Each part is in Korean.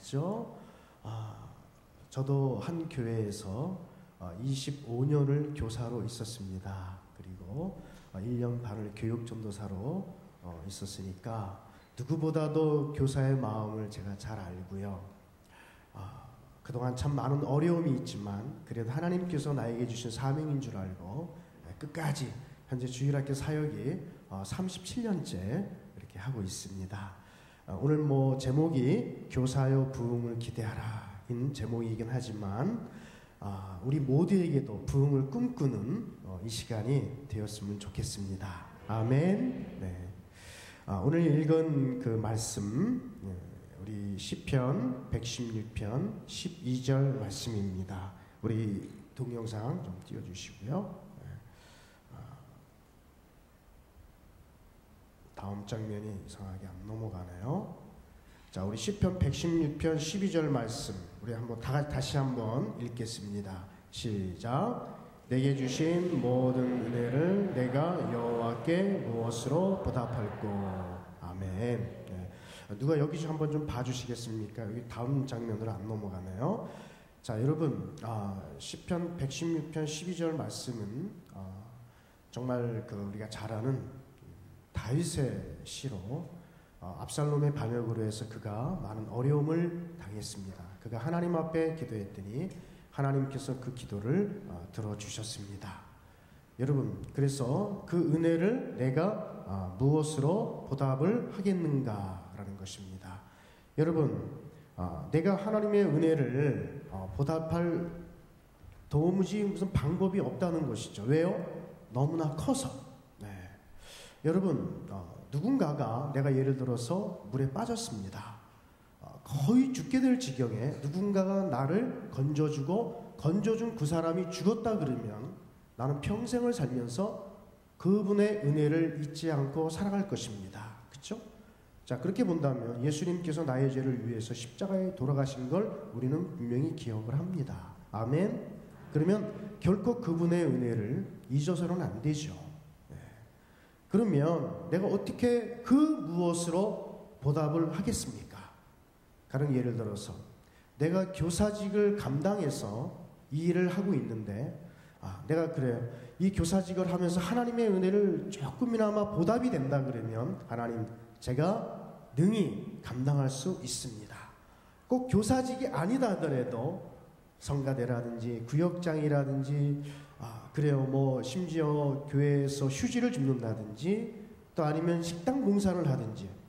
그죠? 저도 한 교회에서 25년을 교사로 있었습니다. 그리고 1년 반을 교육전도사로 있었으니까 누구보다도 교사의 마음을 제가 잘 알고요. 그동안 참 많은 어려움이 있지만 그래도 하나님께서 나에게 주신 사명인 줄 알고 끝까지 현재 주일학교 사역이 37년째 이렇게 하고 있습니다. 오늘 제목이 교사여 부흥을 기대하라 인 제목이긴 하지만 우리 모두에게도 부흥을 꿈꾸는 이 시간이 되었으면 좋겠습니다. 아멘. 네. 오늘 읽은 그 말씀 우리 시편 116편 12절 말씀입니다. 우리 동영상 좀 띄워주시고요. 다음 장면이 이상하게 안 넘어가네요. 자, 우리 시편 116편 12절 말씀 우리 다시 한번 읽겠습니다. 시작. 내게 주신 모든 은혜를 내가 여호와께 무엇으로 보답할꼬. 아멘. 네. 누가 여기 한번 좀 봐주시겠습니까? 여기 다음 장면으로 안 넘어가네요. 자, 여러분, 시편 116편 12절 말씀은 정말 우리가 잘 아는 다윗의 시로 압살롬의 반역으로 해서 그가 많은 어려움을 당했습니다. 그가 하나님 앞에 기도했더니 하나님께서 그 기도를 들어주셨습니다. 여러분, 그래서 그 은혜를 내가 무엇으로 보답을 하겠는가라는 것입니다. 여러분, 내가 하나님의 은혜를 보답할 도무지 무슨 방법이 없다는 것이죠. 왜요? 너무나 커서. 네. 여러분, 누군가가 내가 예를 들어서 물에 빠졌습니다. 거의 죽게 될 지경에 누군가가 나를 건져준 그 사람이 죽었다 그러면 나는 평생을 살면서 그분의 은혜를 잊지 않고 살아갈 것입니다. 그렇죠? 자, 그렇게 본다면 예수님께서 나의 죄를 위해서 십자가에 돌아가신 걸 우리는 분명히 기억을 합니다. 아멘. 그러면 결코 그분의 은혜를 잊어서는 안 되죠. 네. 그러면 내가 어떻게 그 무엇으로 보답을 하겠습니까? 다른 예를 들어서 내가 교사직을 감당해서 이 일을 하고 있는데 내가 그래요. 이 교사직을 하면서 하나님의 은혜를 조금이나마 보답이 된다 그러면 하나님, 제가 능히 감당할 수 있습니다. 꼭 교사직이 아니다 하더라도 성가대라든지 구역장이라든지 그래요. 심지어 교회에서 휴지를 줍는다든지 또 아니면 식당 봉사를 하든지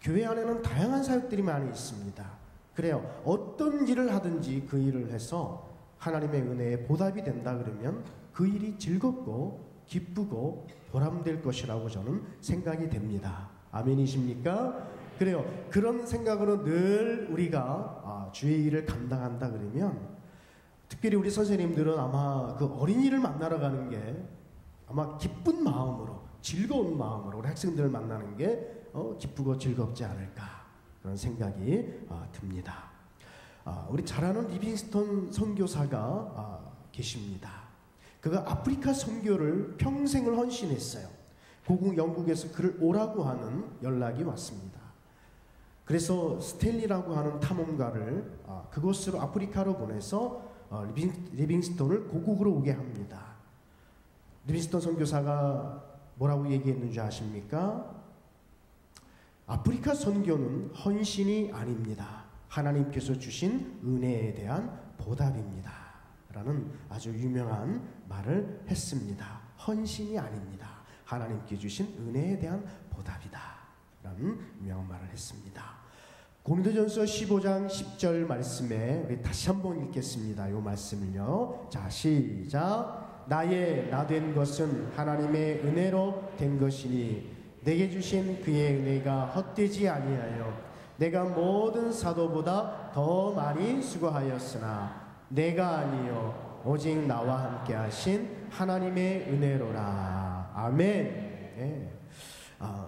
교회 안에는 다양한 사역들이 많이 있습니다. 그래요. 어떤 일을 하든지 그 일을 해서 하나님의 은혜에 보답이 된다 그러면 그 일이 즐겁고 기쁘고 보람될 것이라고 저는 생각이 됩니다. 아멘이십니까? 그래요. 그런 생각으로 늘 우리가 주의 일을 감당한다 그러면 특별히 우리 선생님들은 아마 그 어린이를 만나러 가는 게 아마 기쁜 마음으로 즐거운 마음으로 우리 학생들을 만나는 게 기쁘고 즐겁지 않을까 그런 생각이 듭니다. 우리 잘 아는 리빙스턴 선교사가 계십니다. 그가 아프리카 선교를 평생을 헌신했어요. 영국에서 그를 오라고 하는 연락이 왔습니다. 그래서 스탠리라고 하는 탐험가를 그곳으로 아프리카로 보내서 리빙스턴을 고국으로 오게 합니다. 리빙스턴 선교사가 뭐라고 얘기했는지 아십니까? 아프리카 선교는 헌신이 아닙니다. 하나님께서 주신 은혜에 대한 보답입니다. 라는 아주 유명한 말을 했습니다. 헌신이 아닙니다. 하나님께 주신 은혜에 대한 보답이다. 라는 유명한 말을 했습니다. 고린도전서 15장 10절 말씀에 우리 다시 한번 읽겠습니다. 이 말씀을요. 자, 시작. 나의 나 된 것은 하나님의 은혜로 된 것이니 내게 주신 그의 은혜가 헛되지 아니하여 내가 모든 사도보다 더 많이 수고하였으나 내가 아니요 오직 나와 함께 하신 하나님의 은혜로라. 아멘. 네.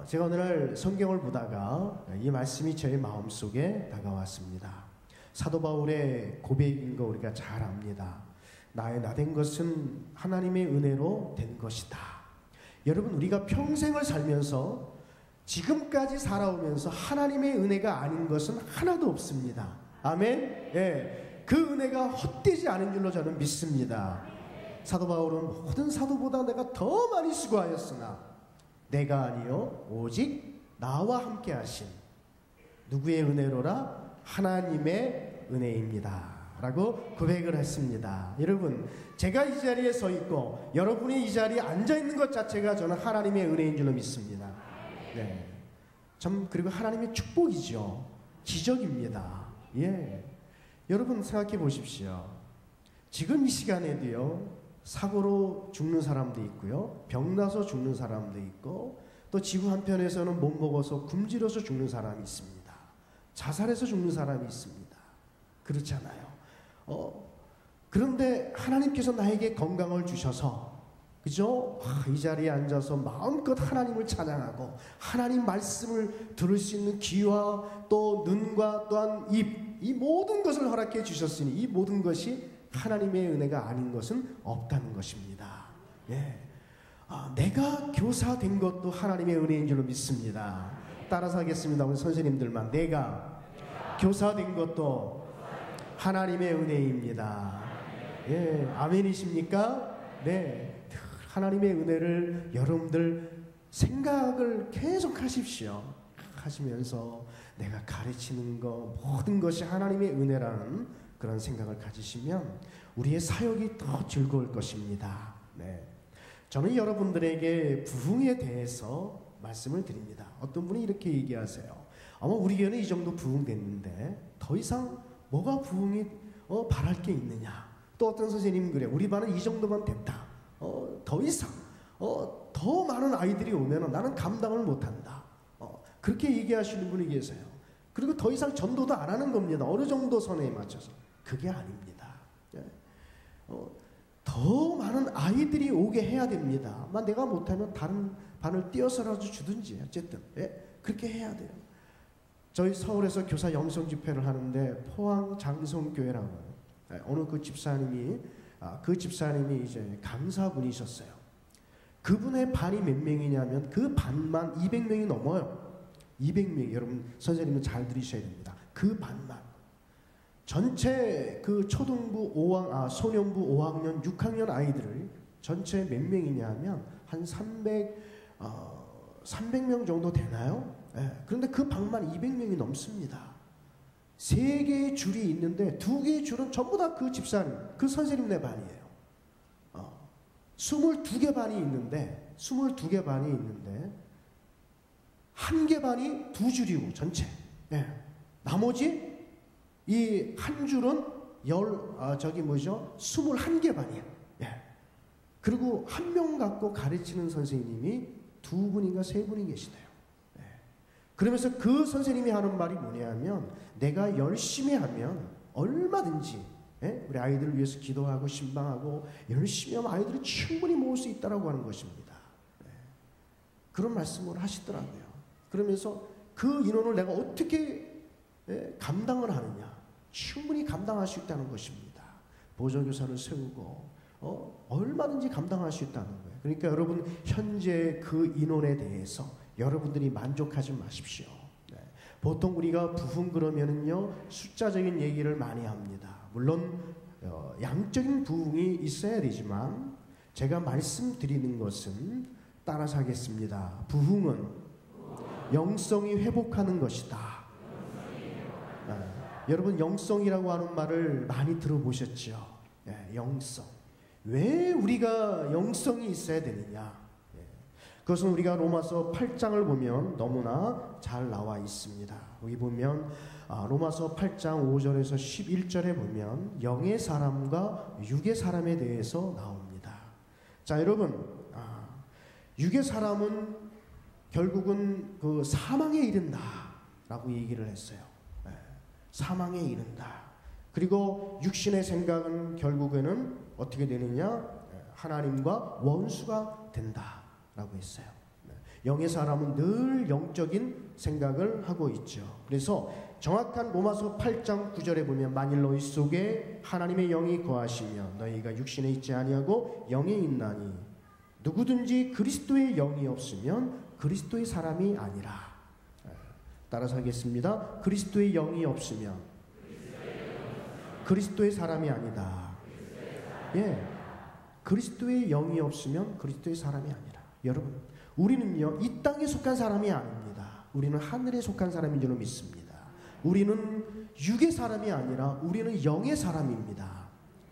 제가 오늘 성경을 보다가 이 말씀이 저의 마음속에 다가왔습니다. 사도 바울의 고백인 거 우리가 잘 압니다. 나의 나 된 것은 하나님의 은혜로 된 것이다. 여러분, 우리가 평생을 살면서 지금까지 살아오면서 하나님의 은혜가 아닌 것은 하나도 없습니다. 아멘. 예, 그 은혜가 헛되지 않은 줄로 저는 믿습니다. 사도 바울은 모든 사도보다 내가 더 많이 수고하였으나 내가 아니요 오직 나와 함께 하신 누구의 은혜로라? 하나님의 은혜입니다 라고 고백을 했습니다. 여러분, 제가 이 자리에 서 있고 여러분이 이 자리에 앉아 있는 것 자체가 저는 하나님의 은혜인 줄로 믿습니다. 네, 참 그리고 하나님의 축복이죠. 기적입니다. 예, 여러분 생각해 보십시오. 지금 이 시간에도요, 사고로 죽는 사람도 있고요, 병나서 죽는 사람도 있고, 또 지구 한편에서는 못 먹어서 굶주려서 죽는 사람이 있습니다. 자살해서 죽는 사람이 있습니다. 그렇잖아요. 그런데 하나님께서 나에게 건강을 주셔서, 그죠? 이 자리에 앉아서 마음껏 하나님을 찬양하고 하나님 말씀을 들을 수 있는 귀와 또 눈과 또한 입, 이 모든 것을 허락해 주셨으니 이 모든 것이 하나님의 은혜가 아닌 것은 없다는 것입니다. 예. 내가 교사 된 것도 하나님의 은혜인 줄로 믿습니다. 따라서 하겠습니다. 우리 선생님들만. 내가 교사 된 것도 하나님의 은혜입니다. 예, 아멘이십니까? 네, 하나님의 은혜를 여러분들 생각을 계속 하십시오. 하시면서 내가 가르치는 것 모든 것이 하나님의 은혜라는 그런 생각을 가지시면 우리의 사역이 더 즐거울 것입니다. 네, 저는 여러분들에게 부흥에 대해서 말씀을 드립니다. 어떤 분이 이렇게 얘기하세요. 아마 우리 교회는 이 정도 부흥됐는데 더 이상 뭐가 부흥이 바랄 게 있느냐. 또 어떤 선생님은 그래, 우리 반은 이 정도만 됐다. 더 이상 더 많은 아이들이 오면 나는 감당을 못한다. 그렇게 얘기하시는 분이 계세요. 그리고 더 이상 전도도 안 하는 겁니다. 어느 정도 선에 맞춰서. 그게 아닙니다. 더 많은 아이들이 오게 해야 됩니다. 내가 못하면 다른 반을 띄어서라도 주든지 어쨌든 그렇게 해야 돼요. 저희 서울에서 교사 영성 집회를 하는데 포항 장성교회라고 어느 그 집사님이 이제 강사분이셨어요. 그분의 반이 몇 명이냐면 그 반만 200명이 넘어요. 200명. 여러분 선생님은 잘 들으셔야 됩니다. 그 반만. 전체 그 초등부 소년부 5학년 6학년 아이들을 전체 몇 명이냐면 한 300명 정도 되나요? 그런데 그 방만 200명이 넘습니다. 3개의 줄이 있는데 2개의 줄은 전부 다 그 집사님, 그 선생님네 반이에요. 22개 반이 있는데 1개 반이 2줄이고 전체. 나머지 이 한 줄은 21개 반이에요. 그리고 한 명 갖고 가르치는 선생님이 2분인가 3분이 계시대요. 그러면서 그 선생님이 하는 말이 뭐냐면 내가 열심히 하면 얼마든지 우리 아이들을 위해서 기도하고 신방하고 열심히 하면 아이들을 충분히 모을 수 있다라고 하는 것입니다. 그런 말씀을 하시더라고요. 그러면서 그 인원을 내가 어떻게 감당을 하느냐. 충분히 감당할 수 있다는 것입니다. 보조교사를 세우고 얼마든지 감당할 수 있다는 거예요. 그러니까 여러분 현재 그 인원에 대해서 여러분들이 만족하지 마십시오. 보통 우리가 부흥 그러면은요 숫자적인 얘기를 많이 합니다. 물론 양적인 부흥이 있어야 되지만 제가 말씀드리는 것은 따라서 하겠습니다. 부흥은 영성이 회복하는 것이다. 여러분 영성이라고 하는 말을 많이 들어보셨죠? 영성. 왜 우리가 영성이 있어야 되느냐? 그것은 우리가 로마서 8장을 보면 너무나 잘 나와 있습니다. 여기 보면 로마서 8장 5절에서 11절에 보면 영의 사람과 육의 사람에 대해서 나옵니다. 자, 여러분, 육의 사람은 결국은 그 사망에 이른다라고 얘기를 했어요. 사망에 이른다. 그리고 육신의 생각은 결국에는 어떻게 되느냐? 하나님과 원수가 된다. 라고 했어요. 영의 사람은 늘 영적인 생각을 하고 있죠. 그래서 정확한 로마서 8장 9절에 보면 만일 너희 속에 하나님의 영이 거하시며 너희가 육신에 있지 아니하고 영에 있나니 누구든지 그리스도의 영이 없으면 그리스도의 사람이 아니라. 따라서 하겠습니다. 그리스도의 영이 없으면 그리스도의 사람이 아니다. 예, 그리스도의 영이 없으면 그리스도의 사람이 아니라. 여러분, 우리는요 이 땅에 속한 사람이 아닙니다. 우리는 하늘에 속한 사람인 줄 믿습니다. 우리는 육의 사람이 아니라 우리는 영의 사람입니다.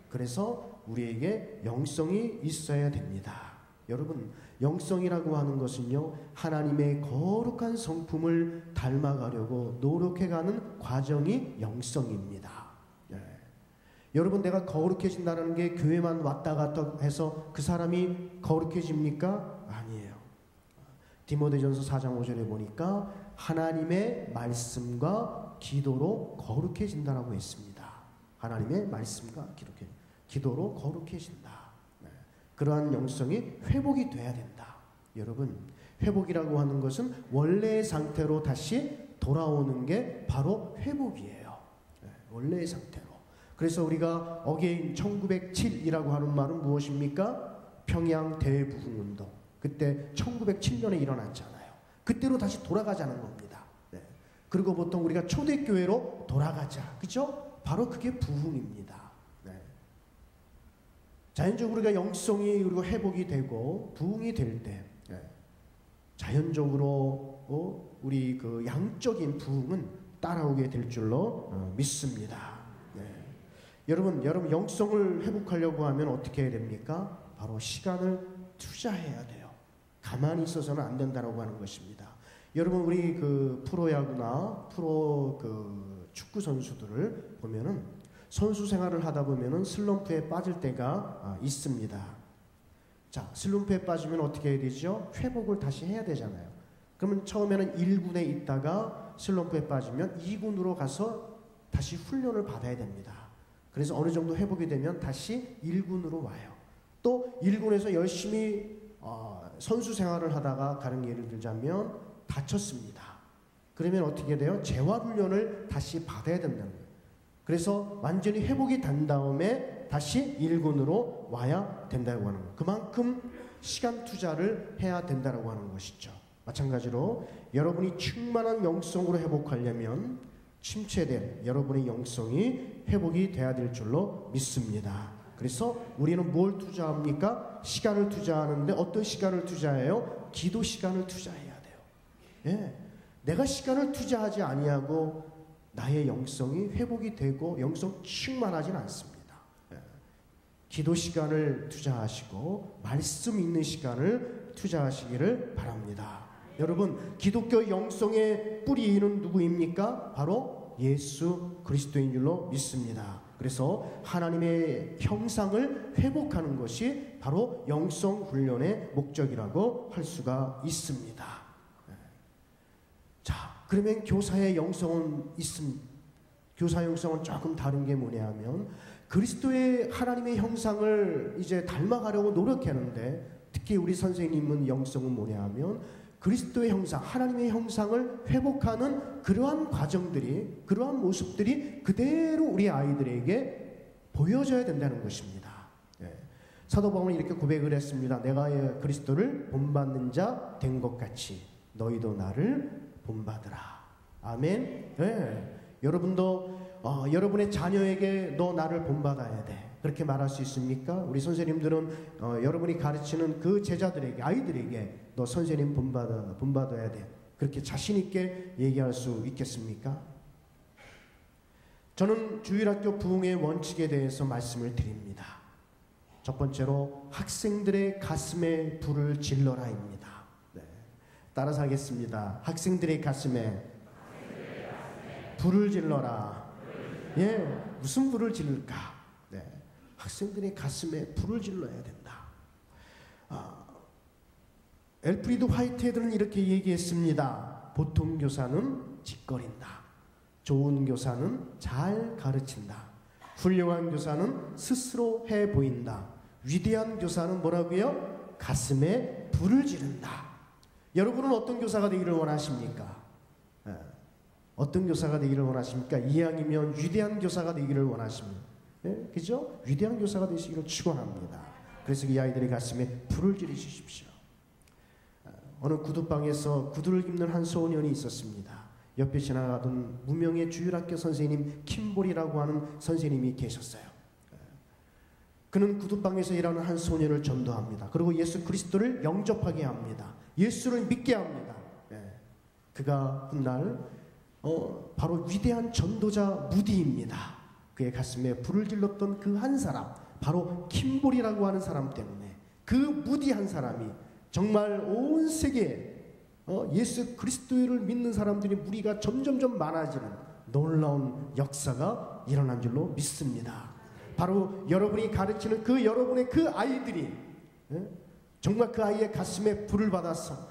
그래서 우리에게 영성이 있어야 됩니다. 여러분, 영성이라고 하는 것은요 하나님의 거룩한 성품을 닮아가려고 노력해가는 과정이 영성입니다. 여러분, 내가 거룩해진다는 게 교회만 왔다 갔다 해서 그 사람이 거룩해집니까? 아니에요. 디모데전서 4장 5절에 보니까 하나님의 말씀과 기도로 거룩해진다라고 했습니다. 하나님의 말씀과 기도로 거룩해진다. 그러한 영성이 회복이 돼야 된다. 여러분, 회복이라고 하는 것은 원래의 상태로 다시 돌아오는 게 바로 회복이에요. 원래의 상태로. 그래서 우리가 어게인 1907이라고 하는 말은 무엇입니까? 평양 대부흥운동. 그때 1907년에 일어났잖아요. 그때로 다시 돌아가자는 겁니다. 네. 그리고 보통 우리가 초대교회로 돌아가자. 그죠? 바로 그게 부흥입니다. 네. 자연적으로 우리가 영성이 그리고 회복이 되고 부흥이 될 때, 네. 자연적으로 우리 그 양적인 부흥은 따라오게 될 줄로 믿습니다. 여러분 영성을 회복하려고 하면 어떻게 해야 됩니까? 바로 시간을 투자해야 돼요. 가만히 있어서는 안 된다라고 하는 것입니다. 여러분, 우리 그 프로야구나 프로 그 축구 선수들을 보면은 선수 생활을 하다 보면은 슬럼프에 빠질 때가 있습니다. 자, 슬럼프에 빠지면 어떻게 해야 되죠? 회복을 다시 해야 되잖아요. 그러면 처음에는 1군에 있다가 슬럼프에 빠지면 2군으로 가서 다시 훈련을 받아야 됩니다. 그래서 어느 정도 회복이 되면 다시 1군으로 와요. 또 1군에서 열심히 선수 생활을 하다가 다른 예를 들자면 다쳤습니다. 그러면 어떻게 돼요? 재활훈련을 다시 받아야 된다는 거예요. 그래서 완전히 회복이 된 다음에 다시 1군으로 와야 된다고 하는 거예요. 그만큼 시간 투자를 해야 된다고 하는 것이죠. 마찬가지로 여러분이 충만한 영성으로 회복하려면 침체된 여러분의 영성이 회복이 돼야 될 줄로 믿습니다. 그래서 우리는 뭘 투자합니까? 시간을 투자하는데 어떤 시간을 투자해요? 기도 시간을 투자해야 돼요. 예, 내가 시간을 투자하지 아니하고 나의 영성이 회복이 되고 영성 충만하진 않습니다. 예, 기도 시간을 투자하시고 말씀 있는 시간을 투자하시기를 바랍니다. 여러분, 기독교 영성의 뿌리는 누구입니까? 바로 예수 그리스도인 줄로 믿습니다. 그래서 하나님의 형상을 회복하는 것이 바로 영성 훈련의 목적이라고 할 수가 있습니다. 자, 그러면 교사의 영성은 교사 영성은 조금 다른 게 뭐냐 하면 그리스도의 하나님의 형상을 이제 닮아가려고 노력하는데 특히 우리 선생님은 영성은 뭐냐 하면 그리스도의 형상, 하나님의 형상을 회복하는 그러한 과정들이, 그러한 모습들이 그대로 우리 아이들에게 보여져야 된다는 것입니다. 예. 사도 바울은 이렇게 고백을 했습니다. 내가 그리스도를 본받는 자 된 것 같이 너희도 나를 본받으라. 아멘. 예. 여러분도 여러분의 자녀에게 너 나를 본받아야 돼. 그렇게 말할 수 있습니까? 우리 선생님들은 여러분이 가르치는 그 제자들에게, 아이들에게 너 선생님 본받아야 돼. 그렇게 자신 있게 얘기할 수 있겠습니까? 저는 주일학교 부흥의 원칙에 대해서 말씀을 드립니다. 첫 번째로 학생들의 가슴에 불을 질러라입니다. 네. 따라서 하겠습니다. 학생들의 가슴에 불을 질러라. 예, 무슨 불을 지를까? 네. 학생들의 가슴에 불을 질러야 된다. 엘프리드 화이트헤드는 이렇게 얘기했습니다. 보통 교사는 짓거린다. 좋은 교사는 잘 가르친다. 훌륭한 교사는 스스로 해 보인다. 위대한 교사는 뭐라고요? 가슴에 불을 지른다. 여러분은 어떤 교사가 되기를 원하십니까? 어떤 교사가 되기를 원하십니까? 이왕이면 위대한 교사가 되기를 원하십니다. 예? 그죠? 위대한 교사가 되시기를 축원합니다. 그래서 이 아이들의 가슴에 불을 지르십시오. 어느 구두방에서 구두를 입는 한 소년이 있었습니다. 옆에 지나가던 무명의 주일학교 선생님 킴볼이라고 하는 선생님이 계셨어요. 그는 구두방에서 일하는 한 소년을 전도합니다. 그리고 예수 그리스도를 영접하게 합니다. 예수를 믿게 합니다. 그가 훗날 바로 위대한 전도자 무디입니다. 그의 가슴에 불을 질렀던 그 한 사람, 바로 킴볼이라고 하는 사람 때문에, 그 무디 한 사람이 정말 온 세계에 예수 그리스도를 믿는 사람들이 무리가 점점점 많아지는 놀라운 역사가 일어난 줄로 믿습니다. 바로 여러분이 가르치는 그 여러분의 그 아이들이 정말 그 아이의 가슴에 불을 받아서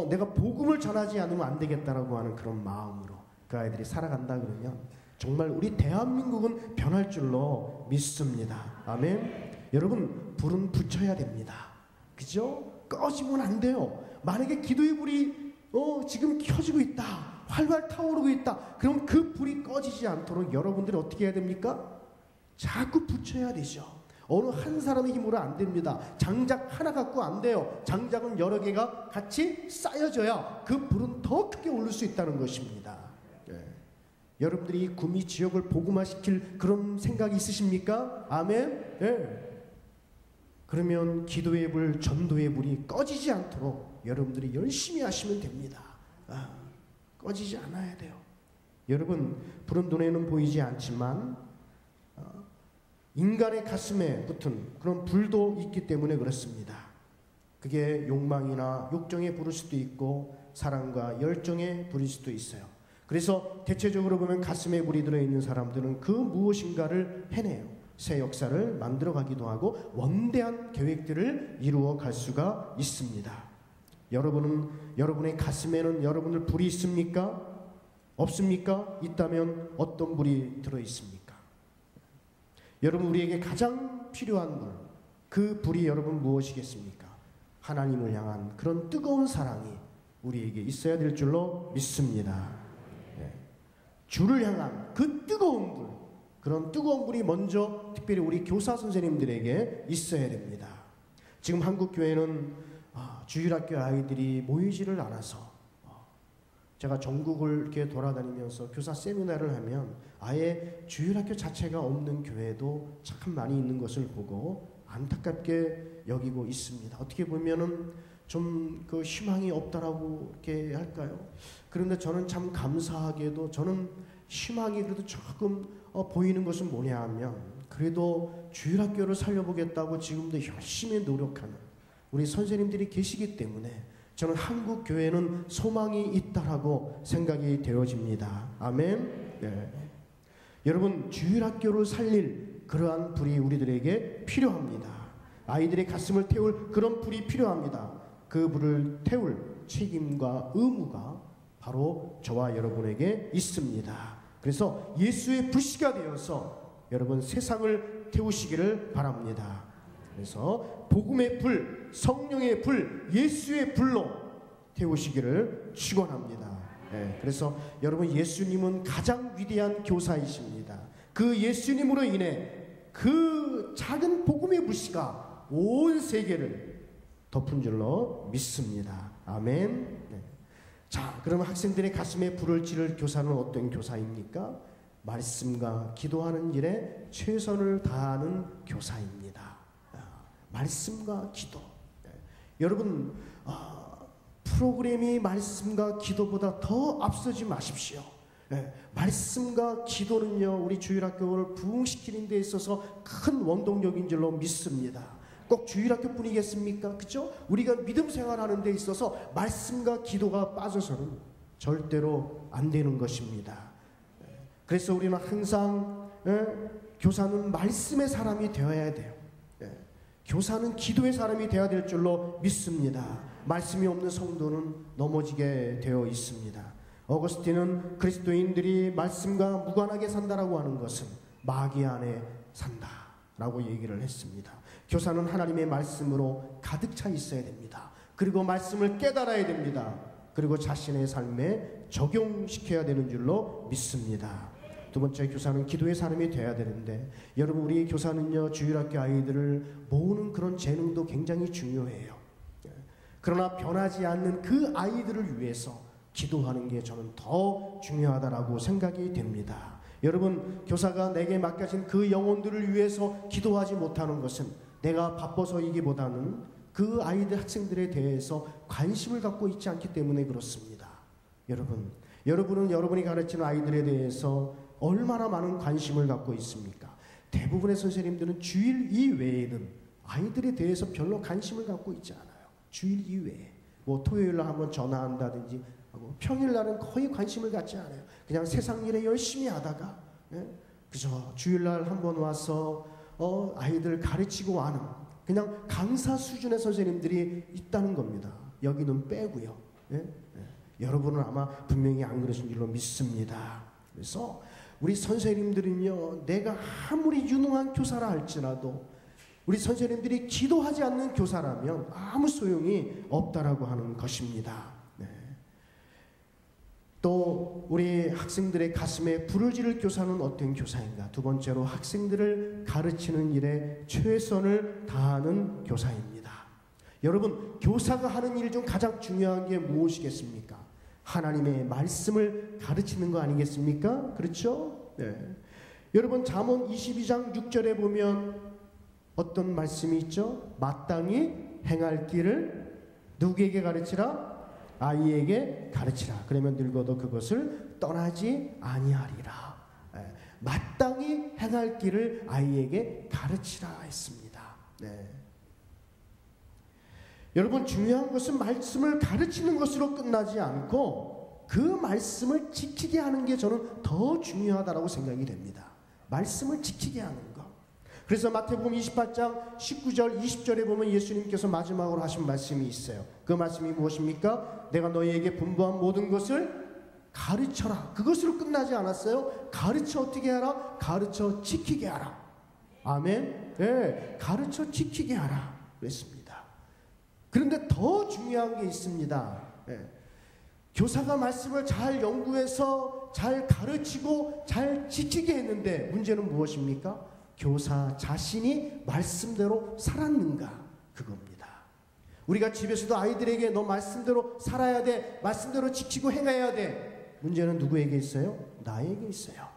내가 복음을 전하지 않으면 안 되겠다라고 하는 그런 마음으로 그 아이들이 살아간다 그러면 정말 우리 대한민국은 변할 줄로 믿습니다. 아멘. 여러분, 불은 붙여야 됩니다. 그죠? 꺼지면 안 돼요. 만약에 기도의 불이 지금 켜지고 있다, 활활 타오르고 있다, 그럼 그 불이 꺼지지 않도록 여러분들이 어떻게 해야 됩니까? 자꾸 붙여야 되죠. 어느 한 사람의 힘으로 안 됩니다. 장작 하나 갖고 안 돼요. 장작은 여러 개가 같이 쌓여져야 그 불은 더 크게 오를 수 있다는 것입니다. 여러분들이 구미 지역을 복음화시킬 그런 생각이 있으십니까? 아멘. 그러면 기도의 불, 전도의 불이 꺼지지 않도록 여러분들이 열심히 하시면 됩니다. 꺼지지 않아야 돼요. 여러분, 불은 눈에는 보이지 않지만 인간의 가슴에 붙은 그런 불도 있기 때문에 그렇습니다. 그게 욕망이나 욕정의 불일 수도 있고 사랑과 열정의 불일 수도 있어요. 그래서 대체적으로 보면 가슴에 불이 들어있는 사람들은 그 무엇인가를 해내요. 새 역사를 만들어가기도 하고 원대한 계획들을 이루어 갈 수가 있습니다. 여러분은, 여러분의 가슴에는 여러분들 불이 있습니까? 없습니까? 있다면 어떤 불이 들어있습니까? 여러분, 우리에게 가장 필요한 불, 그 불이 여러분 무엇이겠습니까? 하나님을 향한 그런 뜨거운 사랑이 우리에게 있어야 될 줄로 믿습니다. 주를 향한 그 뜨거운 불, 그런 뜨거운 불이 먼저 특별히 우리 교사 선생님들에게 있어야 됩니다. 지금 한국 교회는 주일학교 아이들이 모이지를 않아서 제가 전국을 이렇게 돌아다니면서 교사 세미나를 하면 아예 주일학교 자체가 없는 교회도 참 많이 있는 것을 보고 안타깝게 여기고 있습니다. 어떻게 보면은 좀 그 희망이 없다라고 이렇게 할까요? 그런데 저는 참 감사하게도 저는 희망이 그래도 조금 보이는 것은 뭐냐 하면 그래도 주일학교를 살려보겠다고 지금도 열심히 노력하는 우리 선생님들이 계시기 때문에 저는 한국 교회는 소망이 있다라고 생각이 되어집니다. 아멘. 네. 여러분, 주일학교를 살릴 그러한 불이 우리들에게 필요합니다. 아이들의 가슴을 태울 그런 불이 필요합니다. 그 불을 태울 책임과 의무가 바로 저와 여러분에게 있습니다. 그래서 예수의 불씨가 되어서 여러분 세상을 태우시기를 바랍니다. 그래서 복음의 불, 성령의 불, 예수의 불로 태우시기를 축원합니다. 그래서 여러분, 예수님은 가장 위대한 교사이십니다. 그 예수님으로 인해 그 작은 복음의 불씨가 온 세계를 덮은 줄로 믿습니다. 아멘. 자, 그럼 학생들의 가슴에 불을 지를 교사는 어떤 교사입니까? 말씀과 기도하는 일에 최선을 다하는 교사입니다. 말씀과 기도. 여러분, 프로그램이 말씀과 기도보다 더 앞서지 마십시오. 말씀과 기도는요, 우리 주일학교를 부흥시키는 데 있어서 큰 원동력인 줄로 믿습니다. 꼭 주일학교 뿐이겠습니까? 그죠? 우리가 믿음 생활하는 데 있어서 말씀과 기도가 빠져서는 절대로 안 되는 것입니다. 그래서 우리는 항상 교사는 말씀의 사람이 되어야 돼요. 교사는 기도의 사람이 되어야 될 줄로 믿습니다. 말씀이 없는 성도는 넘어지게 되어 있습니다. 어거스틴은 그리스도인들이 말씀과 무관하게 산다라고 하는 것은 마귀 안에 산다라고 얘기를 했습니다. 교사는 하나님의 말씀으로 가득 차 있어야 됩니다. 그리고 말씀을 깨달아야 됩니다. 그리고 자신의 삶에 적용시켜야 되는 줄로 믿습니다. 두 번째, 교사는 기도의 사람이 돼야 되는데, 여러분, 우리 교사는요, 주일학교 아이들을 모으는 그런 재능도 굉장히 중요해요. 그러나 변하지 않는 그 아이들을 위해서 기도하는 게 저는 더 중요하다라고 생각이 됩니다. 여러분, 교사가 내게 맡겨진 그 영혼들을 위해서 기도하지 못하는 것은 내가 바빠서이기보다는 그 아이들, 학생들에 대해서 관심을 갖고 있지 않기 때문에 그렇습니다. 여러분은 여러분이 가르치는 아이들에 대해서 얼마나 많은 관심을 갖고 있습니까? 대부분의 선생님들은 주일 이외에는 아이들에 대해서 별로 관심을 갖고 있지 않아요. 주일 이외에 뭐 토요일날 한번 전화한다든지 하고 평일날은 거의 관심을 갖지 않아요. 그냥 세상 일에 열심히 하다가 그저 주일날 한번 와서 아이들 가르치고 와는 그냥 강사 수준의 선생님들이 있다는 겁니다. 여기는 빼고요. 여러분은 아마 분명히 안 그러신 줄로 믿습니다. 그래서 우리 선생님들은요, 내가 아무리 유능한 교사라 할지라도 우리 선생님들이 기도하지 않는 교사라면 아무 소용이 없다라고 하는 것입니다. 또 우리 학생들의 가슴에 불을 지를 교사는 어떤 교사인가? 두 번째로 학생들을 가르치는 일에 최선을 다하는 교사입니다. 여러분, 교사가 하는 일 중 가장 중요한 게 무엇이겠습니까? 하나님의 말씀을 가르치는 거 아니겠습니까? 그렇죠? 여러분, 잠언 22장 6절에 보면 어떤 말씀이 있죠? 마땅히 행할 길을 누구에게 가르치라? 아이에게 가르치라. 그러면 늙어도 그것을 떠나지 아니하리라. 마땅히 행할 길을 아이에게 가르치라 했습니다. 여러분, 중요한 것은 말씀을 가르치는 것으로 끝나지 않고 그 말씀을 지키게 하는 게 저는 더 중요하다고 생각이 됩니다. 말씀을 지키게 하는 것. 그래서 마태복음 28장 19절 20절에 보면 예수님께서 마지막으로 하신 말씀이 있어요. 그 말씀이 무엇입니까? 내가 너희에게 분부한 모든 것을 가르쳐라. 그것으로 끝나지 않았어요. 가르쳐 어떻게 하라? 가르쳐 지키게 하라. 아멘. 가르쳐 지키게 하라 그랬습니다. 그런데 더 중요한 게 있습니다. 교사가 말씀을 잘 연구해서 잘 가르치고 잘 지키게 했는데 문제는 무엇입니까? 교사 자신이 말씀대로 살았는가? 그겁니다. 우리가 집에서도 아이들에게 너 말씀대로 살아야 돼. 말씀대로 지키고 행해야 돼. 문제는 누구에게 있어요? 나에게 있어요.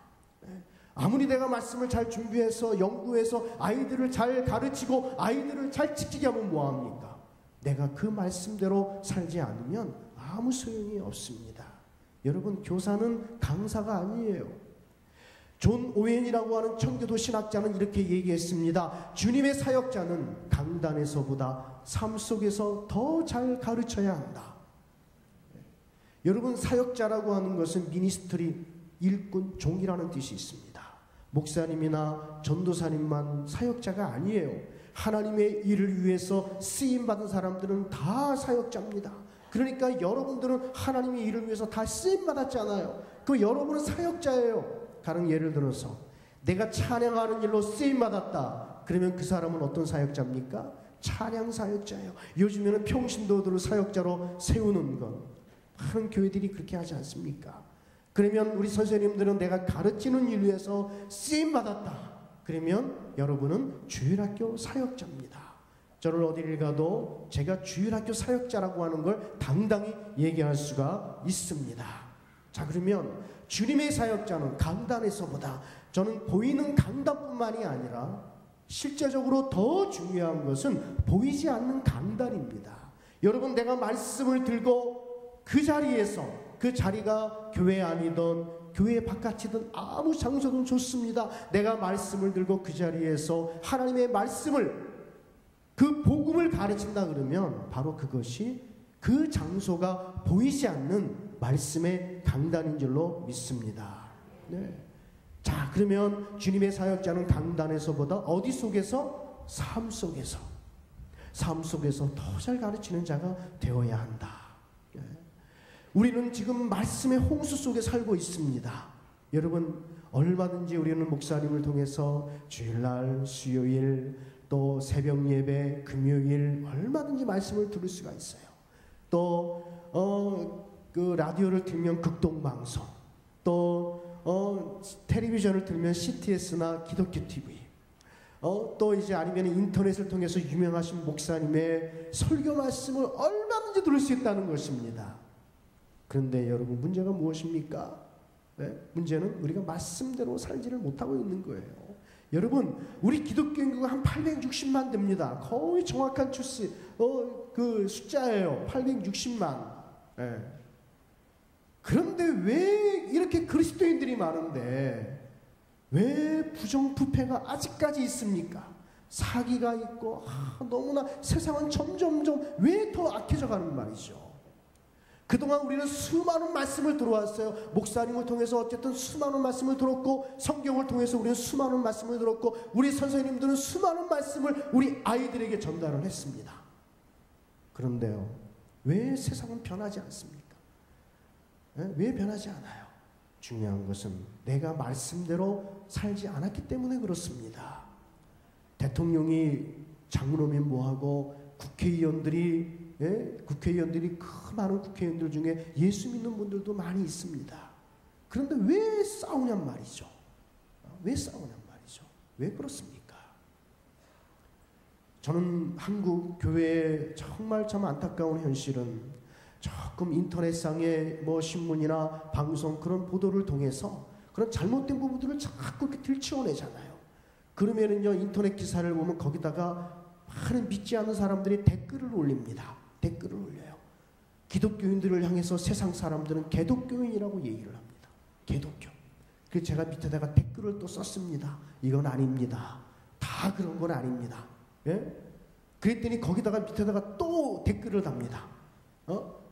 아무리 내가 말씀을 잘 준비해서 연구해서 아이들을 잘 가르치고 아이들을 잘 지키게 하면 뭐합니까? 내가 그 말씀대로 살지 않으면 아무 소용이 없습니다. 여러분, 교사는 강사가 아니에요. 존 오웬이라고 하는 청교도 신학자는 이렇게 얘기했습니다. 주님의 사역자는 강단에서보다 삶 속에서 더 잘 가르쳐야 한다. 여러분, 사역자라고 하는 것은 미니스트리, 일꾼, 종이라는 뜻이 있습니다. 목사님이나 전도사님만 사역자가 아니에요. 하나님의 일을 위해서 쓰임받은 사람들은 다 사역자입니다. 그러니까 여러분들은 하나님의 일을 위해서 다 쓰임받았잖아요. 그 여러분은 사역자예요. 가령 예를 들어서 내가 찬양하는 일로 쓰임받았다. 그러면 그 사람은 어떤 사역자입니까? 찬양 사역자예요. 요즘에는 평신도들을 사역자로 세우는 것, 많은 교회들이 그렇게 하지 않습니까? 그러면 우리 선생님들은 내가 가르치는 일 위해서 쓰임받았다. 그러면 여러분은 주일학교 사역자입니다. 저를 어디를 가도 제가 주일학교 사역자라고 하는 걸 당당히 얘기할 수가 있습니다. 자, 그러면 주님의 사역자는 강단에서보다 저는 보이는 강단뿐만이 아니라 실제적으로 더 중요한 것은 보이지 않는 강단입니다. 여러분, 내가 말씀을 들고 그 자리에서, 그 자리가 교회 아니든 교회 바깥이든 아무 장소든 좋습니다. 내가 말씀을 들고 그 자리에서 하나님의 말씀을, 그 복음을 가르친다 그러면 바로 그것이 그 장소가 보이지 않는 말씀의 강단인 줄로 믿습니다. 자, 그러면 주님의 사역자는 강단에서보다 어디 속에서? 삶 속에서. 삶 속에서 더 잘 가르치는 자가 되어야 한다. 우리는 지금 말씀의 홍수 속에 살고 있습니다. 여러분, 얼마든지 우리는 목사님을 통해서 주일날, 수요일, 또 새벽 예배, 금요일 얼마든지 말씀을 들을 수가 있어요. 또 그 라디오를 틀면 극동방송, 또 텔레비전을 틀면 CTS나 기독교 TV, 또 이제 아니면 인터넷을 통해서 유명하신 목사님의 설교 말씀을 얼마든지 들을 수 있다는 것입니다. 그런데 여러분, 문제가 무엇입니까? 네? 문제는 우리가 말씀대로 살지를 못하고 있는 거예요. 여러분, 우리 기독교 인구가 한 860만 됩니다. 거의 정확한 그 숫자예요. 860만. 네. 그런데 왜 이렇게 그리스도인들이 많은데 왜 부정부패가 아직까지 있습니까? 사기가 있고 너무나 세상은 점점점 왜 더 악해져 가는 말이죠. 그동안 우리는 수많은 말씀을 들어왔어요. 목사님을 통해서 어쨌든 수많은 말씀을 들었고, 성경을 통해서 우리는 수많은 말씀을 들었고, 우리 선생님들은 수많은 말씀을 우리 아이들에게 전달을 했습니다. 그런데요, 왜 세상은 변하지 않습니까? 왜 변하지 않아요? 중요한 것은 내가 말씀대로 살지 않았기 때문에 그렇습니다. 대통령이 장로면 뭐하고, 국회의원들이 그 많은 국회의원들 중에 예수 믿는 분들도 많이 있습니다. 그런데 왜 싸우냔 말이죠. 왜 싸우냔 말이죠. 왜 그렇습니까? 저는 한국 교회의 정말 참 안타까운 현실은 조금 인터넷상의 신문이나 방송 그런 보도를 통해서 그런 잘못된 부분들을 자꾸 이렇게 들추어내잖아요. 그러면은요, 인터넷 기사를 보면 거기다가 많은 믿지 않는 사람들이 댓글을 올립니다. 댓글을 올려요. 기독교인들을 향해서 세상 사람들은 개독교인이라고 얘기를 합니다. 개독교. 그래서 제가 밑에다가 댓글을 또 썼습니다. 이건 아닙니다. 다 그런 건 아닙니다. 예? 그랬더니 거기다가 밑에다가 또 댓글을 답니다.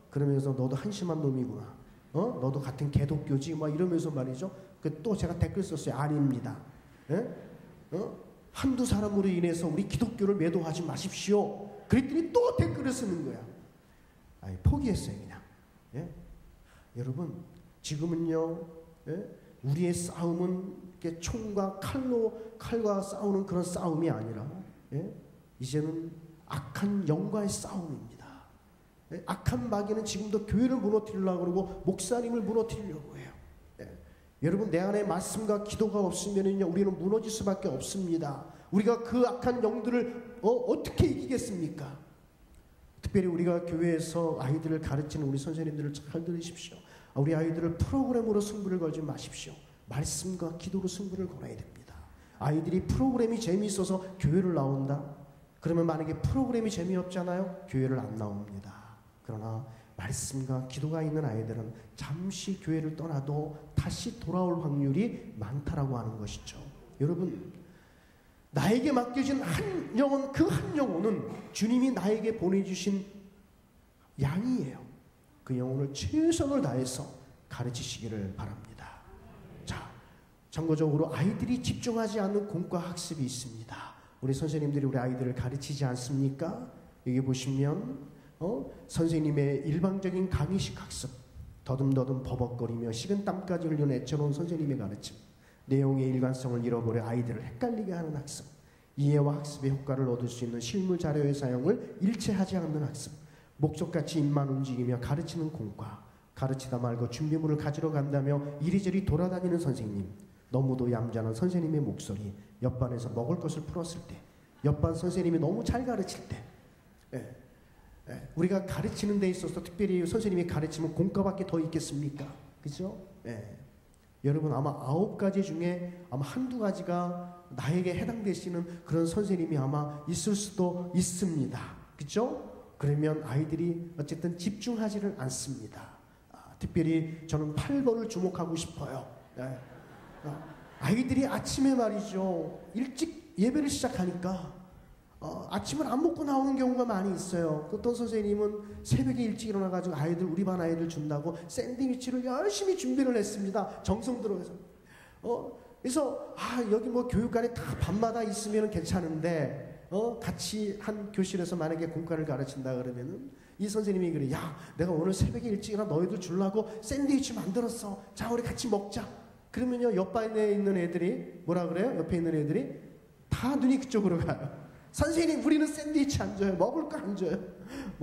그러면서 너도 한심한 놈이구나. 너도 같은 개독교지. 이러면서 말이죠. 또 제가 댓글 썼어요. 아닙니다. 예? 한두 사람으로 인해서 우리 기독교를 매도하지 마십시오. 그랬더니 또 댓글을 쓰는 거야. 포기했어요, 그냥. 예? 여러분, 지금은요, 우리의 싸움은 이렇게 총과 칼과 싸우는 그런 싸움이 아니라, 이제는 악한 영과의 싸움입니다. 악한 마귀는 지금도 교회를 무너뜨리려고 그러고 목사님을 무너뜨리려고 해요. 여러분, 내 안에 말씀과 기도가 없으면은요, 우리는 무너질 수밖에 없습니다. 우리가 그 악한 영들을 어떻게 이기겠습니까? 특별히 우리가 교회에서 아이들을 가르치는 우리 선생님들을 잘 들으십시오. 우리 아이들을 프로그램으로 승부를 걸지 마십시오. 말씀과 기도로 승부를 걸어야 됩니다. 아이들이 프로그램이 재미있어서 교회를 나온다? 그러면 만약에 프로그램이 재미없잖아요? 교회를 안 나옵니다. 그러나 말씀과 기도가 있는 아이들은 잠시 교회를 떠나도 다시 돌아올 확률이 많다라고 하는 것이죠. 여러분, 나에게 맡겨진 한 영혼, 그 한 영혼은 주님이 나에게 보내주신 양이에요. 그 영혼을 최선을 다해서 가르치시기를 바랍니다. 자, 참고적으로 아이들이 집중하지 않는 공과 학습이 있습니다. 우리 선생님들이 우리 아이들을 가르치지 않습니까? 여기 보시면 선생님의 일방적인 강의식 학습, 더듬더듬 버벅거리며 식은땀까지 흘려 내쳐놓은 선생님의 가르침, 내용의 일관성을 잃어버려 아이들을 헷갈리게 하는 학습, 이해와 학습의 효과를 얻을 수 있는 실물 자료의 사용을 일체하지 않는 학습, 목적같이 입만 움직이며 가르치는 공과, 가르치다 말고 준비물을 가지러 간다며 이리저리 돌아다니는 선생님, 너무도 얌전한 선생님의 목소리, 옆반에서 먹을 것을 풀었을 때, 옆반 선생님이 너무 잘 가르칠 때, 우리가 가르치는 데 있어서 특별히 선생님이 가르치면 공과밖에 더 있겠습니까? 그죠? 여러분, 아마 9가지 중에 아마 한두 가지가 나에게 해당되시는 그런 선생님이 아마 있을 수도 있습니다. 그죠? 그러면 아이들이 어쨌든 집중하지를 않습니다. 특별히 저는 8번을 주목하고 싶어요. 아이들이 아침에 말이죠, 일찍 예배를 시작하니까 아침을 안 먹고 나오는 경우가 많이 있어요. 어떤 선생님은 새벽에 일찍 일어나가지고 우리 반 아이들 준다고 샌드위치를 열심히 준비를 했습니다. 정성 들어가서. 그래서 여기 교육관에 다 밤마다 있으면 괜찮은데 같이 한 교실에서 만약에 공과를 가르친다 그러면은 이 선생님이 그래, 야, 내가 오늘 새벽에 일찍 일어나 너희들 주려고 샌드위치 만들었어. 자, 우리 같이 먹자. 그러면요, 옆반에 있는 애들이 뭐라 그래요? 옆에 있는 애들이 다 눈이 그쪽으로 가요. 선생님, 우리는 샌드위치 안 줘요. 먹을 거 안 줘요.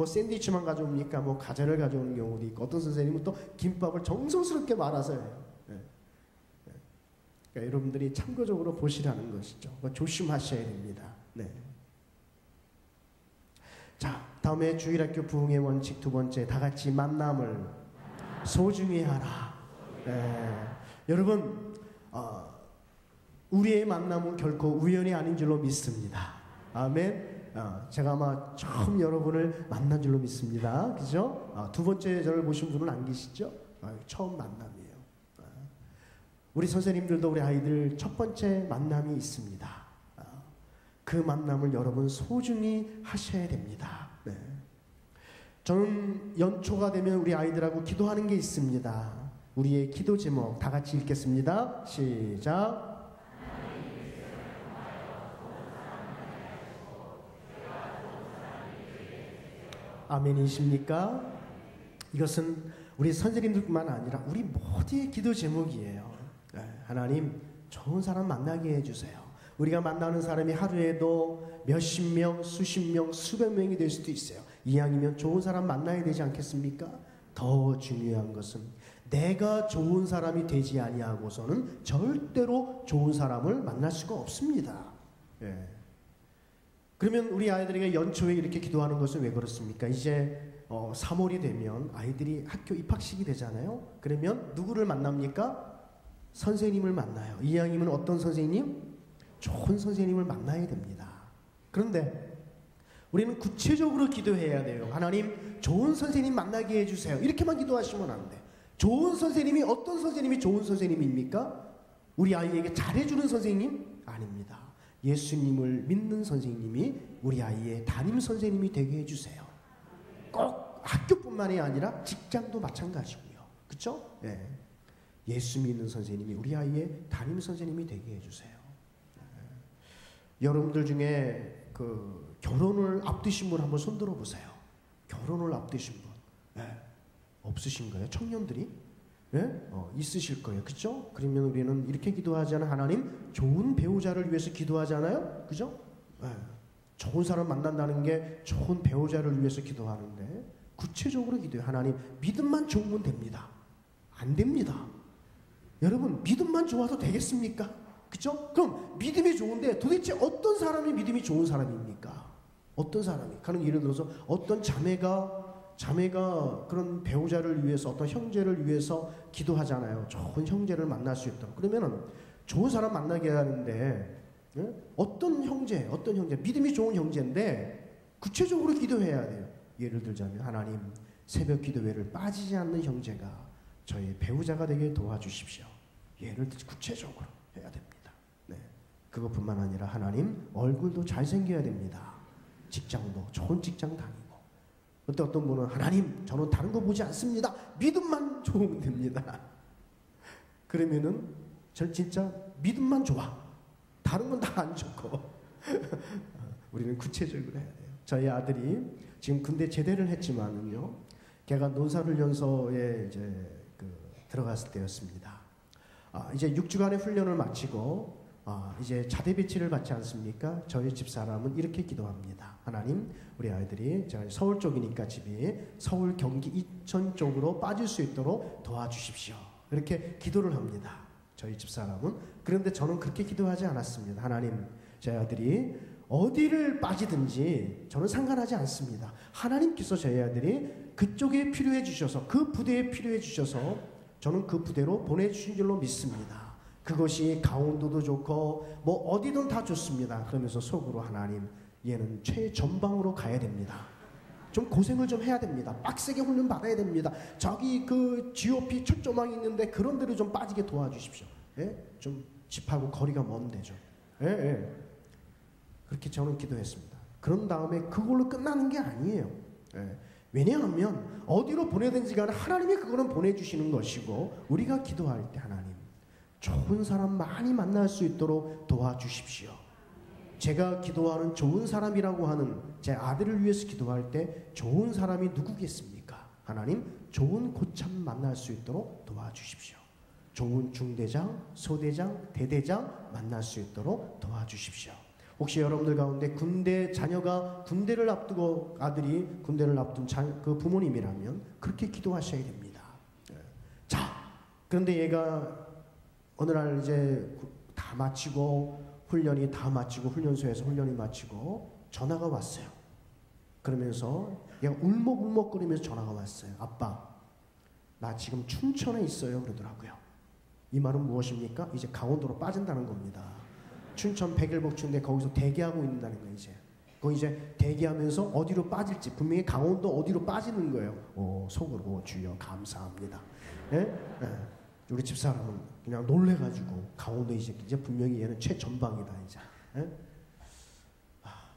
샌드위치만 가져옵니까? 과자를 가져오는 경우도 있고, 어떤 선생님은 또 김밥을 정성스럽게 말아서 해요. 그러니까 여러분들이 참고적으로 보시라는 것이죠. 조심하셔야 됩니다. 자, 다음에 주일학교 부흥의 원칙 두 번째, 다 같이 만남을 소중히 하라. 여러분, 우리의 만남은 결코 우연이 아닌 줄로 믿습니다. 아멘. 제가 아마 처음 여러분을 만난 줄로 믿습니다. 그죠? 두 번째 저를 보신 분은 안 계시죠? 처음 만남이에요. 우리 선생님들도 우리 아이들 첫 번째 만남이 있습니다. 그 만남을 여러분 소중히 하셔야 됩니다. 네. 저는 연초가 되면 우리 아이들하고 기도하는 게 있습니다. 우리의 기도 제목 다 같이 읽겠습니다. 시작. 아멘이십니까? 이것은 우리 선생님들뿐만 아니라 우리 모두의 기도 제목이에요. 하나님, 좋은 사람 만나게 해주세요. 우리가 만나는 사람이 하루에도 몇십 명, 수십 명, 수백 명이 될 수도 있어요. 이왕이면 좋은 사람 만나야 되지 않겠습니까? 더 중요한 것은 내가 좋은 사람이 되지 아니하고서는 절대로 좋은 사람을 만날 수가 없습니다. 그러면 우리 아이들에게 연초에 이렇게 기도하는 것은 왜 그렇습니까? 이제 3월이 되면 아이들이 학교 입학식이 되잖아요. 그러면 누구를 만납니까? 선생님을 만나요. 이왕이면 어떤 선생님? 좋은 선생님을 만나야 됩니다. 그런데 우리는 구체적으로 기도해야 돼요. 하나님, 좋은 선생님 만나게 해주세요. 이렇게만 기도하시면 안 돼. 좋은 선생님이 어떤 선생님이 좋은 선생님입니까? 우리 아이에게 잘해주는 선생님? 아닙니다. 예수님을 믿는 선생님이 우리 아이의 담임 선생님이 되게 해주세요. 꼭 학교뿐만이 아니라 직장도 마찬가지고요. 그렇죠? 예수 믿는 선생님이 우리 아이의 담임 선생님이 되게 해주세요. 여러분들 중에 그 결혼을 앞두신 분 한번 손들어 보세요. 결혼을 앞두신 분. 없으신가요? 청년들이? 있으실 거예요. 그죠? 그러면 우리는 이렇게 기도하잖아요. 하나님, 좋은 배우자를 위해서 기도하잖아요. 그죠? 좋은 사람 만난다는 게 좋은 배우자를 위해서 기도하는데 구체적으로 기도해요. 하나님, 믿음만 좋으면 됩니다. 안 됩니다. 여러분, 믿음만 좋아서 되겠습니까? 그죠? 그럼 믿음이 좋은데 도대체 어떤 사람이 믿음이 좋은 사람입니까? 어떤 사람이? 가령 예를 들어서 어떤 자매가 그런 배우자를 위해서 어떤 형제를 위해서 기도하잖아요. 좋은 형제를 만날 수 있도록. 그러면은 좋은 사람 만나게 하는데 어떤 형제 믿음이 좋은 형제인데 구체적으로 기도해야 돼요. 예를 들자면 하나님, 새벽 기도회를 빠지지 않는 형제가 저의 배우자가 되게 도와주십시오. 예를 들어 구체적으로 해야 됩니다. 그것뿐만 아니라 하나님, 얼굴도 잘생겨야 됩니다. 직장도 좋은 직장 다니고. 어떤 분은 하나님, 저는 다른 거 보지 않습니다. 믿음만 좋으면 됩니다. 그러면은 저 진짜 믿음만 좋아. 다른 건 다 안 좋고. 우리는 구체적으로 해야 돼요. 저희 아들이 지금 군대 제대를 했지만은요, 걔가 논사훈련소에 이제 들어갔을 때였습니다. 이제 6주간의 훈련을 마치고 이제 자대 배치를 받지 않습니까? 저희 집사람은 이렇게 기도합니다. 하나님, 우리 아이들이 제가 서울 쪽이니까 집이 서울, 경기, 인천 쪽으로 빠질 수 있도록 도와주십시오. 이렇게 기도를 합니다. 저희 집사람은. 그런데 저는 그렇게 기도하지 않았습니다. 하나님, 제 아들이 어디를 빠지든지 저는 상관하지 않습니다. 하나님께서 저희 아들이 그쪽에 필요해 주셔서, 그 부대에 필요해 주셔서 저는 그 부대로 보내주신 줄로 믿습니다. 그것이 강원도도 좋고 뭐 어디든 다 좋습니다. 그러면서 속으로 하나님, 얘는 최전방으로 가야 됩니다. 좀 고생을 좀 해야 됩니다. 빡세게 훈련 받아야 됩니다. 저기 그 GOP 초조망이 있는데 그런 데로 좀 빠지게 도와주십시오. 좀 집하고 거리가 먼데 좀. 그렇게 저는 기도했습니다. 그런 다음에 그걸로 끝나는 게 아니에요. 왜냐하면 어디로 보내든지 간에 하나님이 그거는 보내주시는 것이고, 우리가 기도할 때 하나님, 좋은 사람 많이 만날 수 있도록 도와주십시오. 제가 기도하는 좋은 사람이라고 하는 제 아들을 위해서 기도할 때 좋은 사람이 누구겠습니까? 하나님, 좋은 고참 만날 수 있도록 도와주십시오. 좋은 중대장, 소대장, 대대장 만날 수 있도록 도와주십시오. 혹시 여러분들 가운데 자녀가 군대를 앞두고, 아들이 군대를 앞둔 그 부모님이라면 그렇게 기도하셔야 됩니다. 자, 그런데 얘가 어느 날 이제 다 마치고 훈련소에서 훈련이 마치고 전화가 왔어요. 그러면서 얘가 울먹울먹거리면서 전화가 왔어요. 아빠, 나 지금 춘천에 있어요. 그러더라고요. 이 말은 무엇입니까? 이제 강원도로 빠진다는 겁니다. 춘천 백일복추인데 거기서 대기하고 있는다는 거예요. 이제 거기 이제 대기하면서 어디로 빠질지, 분명히 강원도 어디로 빠지는 거예요. 속으로 주여 감사합니다. 예? 예. 우리 집사람은 그냥 놀래가지고 강원도 이제 분명히 얘는 최전방이다 이제. 예?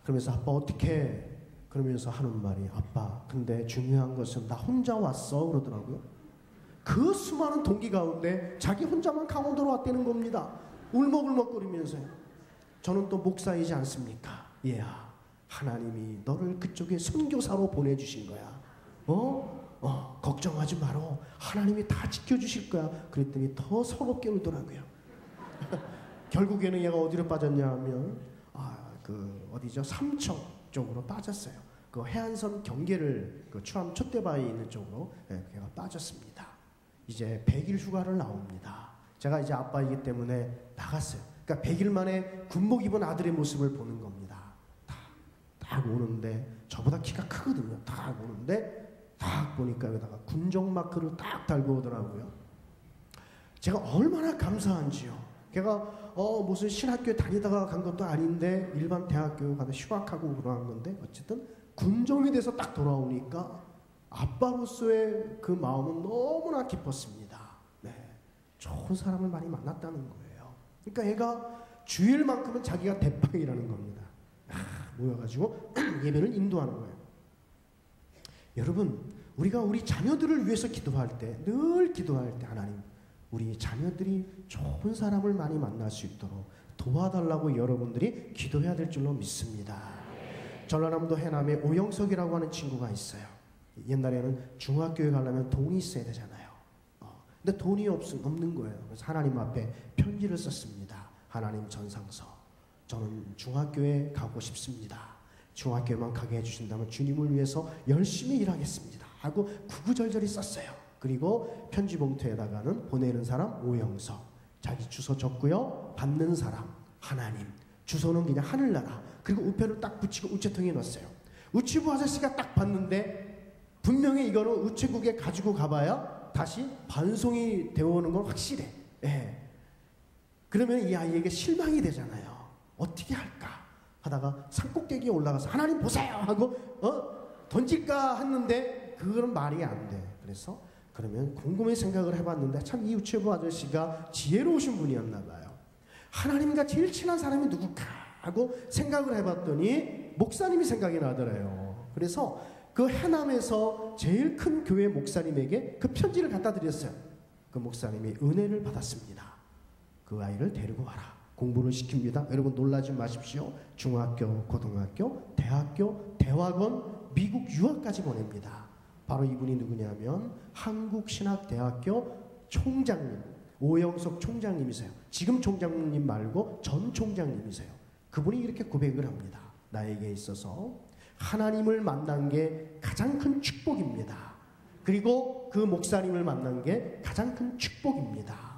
그러면서 아빠 어떻게? 그러면서 하는 말이, 아빠 근데 중요한 것은 나 혼자 왔어 그러더라고요. 그 수많은 동기 가운데 자기 혼자만 강원도로 왔다는 겁니다. 울먹울먹거리면서요. 저는 또 목사이지 않습니까? 얘야, 하나님이 너를 그쪽에 선교사로 보내주신 거야. 걱정하지 마라. 하나님이 다 지켜주실 거야. 그랬더니 더 서럽게 울더라고요. 결국에는 얘가 어디로 빠졌냐 하면 어디죠? 삼척 쪽으로 빠졌어요. 그 해안선 경계를 그 추암 촛대바위에 있는 쪽으로 걔가 빠졌습니다. 이제 100일 휴가를 나옵니다. 제가 이제 아빠이기 때문에 나갔어요. 그러니까 100일 만에 군복 입은 아들의 모습을 보는 겁니다. 딱 오는데 저보다 키가 크거든요. 딱 오는데 딱 보니까 여기다가 군정 마크를 딱 달고 오더라고요. 제가 얼마나 감사한지요. 걔가 무슨 신학교에 다니다가 간 것도 아닌데 일반 대학교 가서 휴학하고 그러는 건데 어쨌든 군정이 돼서 딱 돌아오니까 아빠로서의 그 마음은 너무나 기뻤습니다. 네, 좋은 사람을 많이 만났다는 거예요. 그러니까 얘가 주일만큼은 자기가 대빵이라는 겁니다. 모여가지고 예배를 인도하는 거예요. 여러분, 우리가 우리 자녀들을 위해서 기도할 때, 늘 기도할 때 하나님, 우리 자녀들이 좋은 사람을 많이 만날 수 있도록 도와달라고 여러분들이 기도해야 될 줄로 믿습니다. 전라남도 해남에 오영석이라고 하는 친구가 있어요. 옛날에는 중학교에 가려면 돈이 있어야 되잖아요. 근데 돈이 없는 거예요. 그래서 하나님 앞에 편지를 썼습니다. 하나님 전상서, 저는 중학교에 가고 싶습니다. 중학교에만 가게 해주신다면 주님을 위해서 열심히 일하겠습니다 하고 구구절절히 썼어요. 그리고 편지 봉투에다가는 보내는 사람 오영석, 자기 주소 적고요. 받는 사람 하나님, 주소는 그냥 하늘나라. 그리고 우표를 딱 붙이고 우체통에 넣었어요. 우체부 아저씨가 딱 봤는데 분명히 이거는 우체국에 가지고 가봐야 다시 반송이 되어 오는 건 확실해. 예. 그러면 이 아이에게 실망이 되잖아요. 어떻게 할까 하다가 산꼭대기에 올라가서 하나님 보세요 하고 던질까 했는데 그거는 말이 안 돼. 그래서 그러면 곰곰이 생각을 해봤는데 참 이 우체부 아저씨가 지혜로우신 분이었나 봐요. 하나님과 제일 친한 사람이 누굴까 하고 생각을 해봤더니 목사님이 생각이 나더래요. 그래서 그 해남에서 제일 큰 교회 목사님에게 그 편지를 갖다 드렸어요. 그 목사님이 은혜를 받았습니다. 그 아이를 데리고 와라. 공부를 시킵니다. 여러분 놀라지 마십시오. 중학교, 고등학교, 대학교, 대학원, 미국 유학까지 보냅니다. 바로 이분이 누구냐면 한국신학대학교 총장님, 오영석 총장님이세요. 지금 총장님 말고 전 총장님이세요. 그분이 이렇게 고백을 합니다. 나에게 있어서 하나님을 만난 게 가장 큰 축복입니다. 그리고 그 목사님을 만난 게 가장 큰 축복입니다.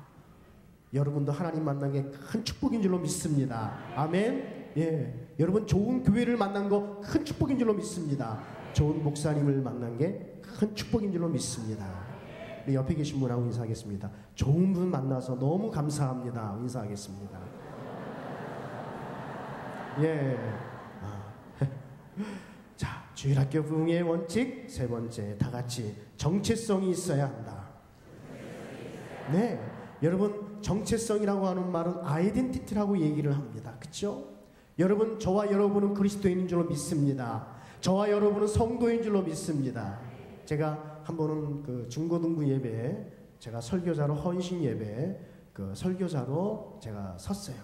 여러분도 하나님 만난 게 큰 축복인 줄로 믿습니다. 아멘. 예, 여러분 좋은 교회를 만난 거 큰 축복인 줄로 믿습니다. 좋은 목사님을 만난 게 큰 축복인 줄로 믿습니다. 우리 옆에 계신 분하고 인사하겠습니다. 좋은 분 만나서 너무 감사합니다. 인사하겠습니다. 예. 자, 주일학교 부흥의 원칙 세 번째, 다 같이 정체성이 있어야 한다. 네, 여러분 정체성이라고 하는 말은 아이덴티티라고 얘기를 합니다. 그렇죠? 여러분, 저와 여러분은 그리스도인인 줄로 믿습니다. 저와 여러분은 성도인 줄로 믿습니다. 제가 한 번은 그 중고등부 예배에 제가 설교자로 헌신 예배에 그 설교자로 제가 섰어요.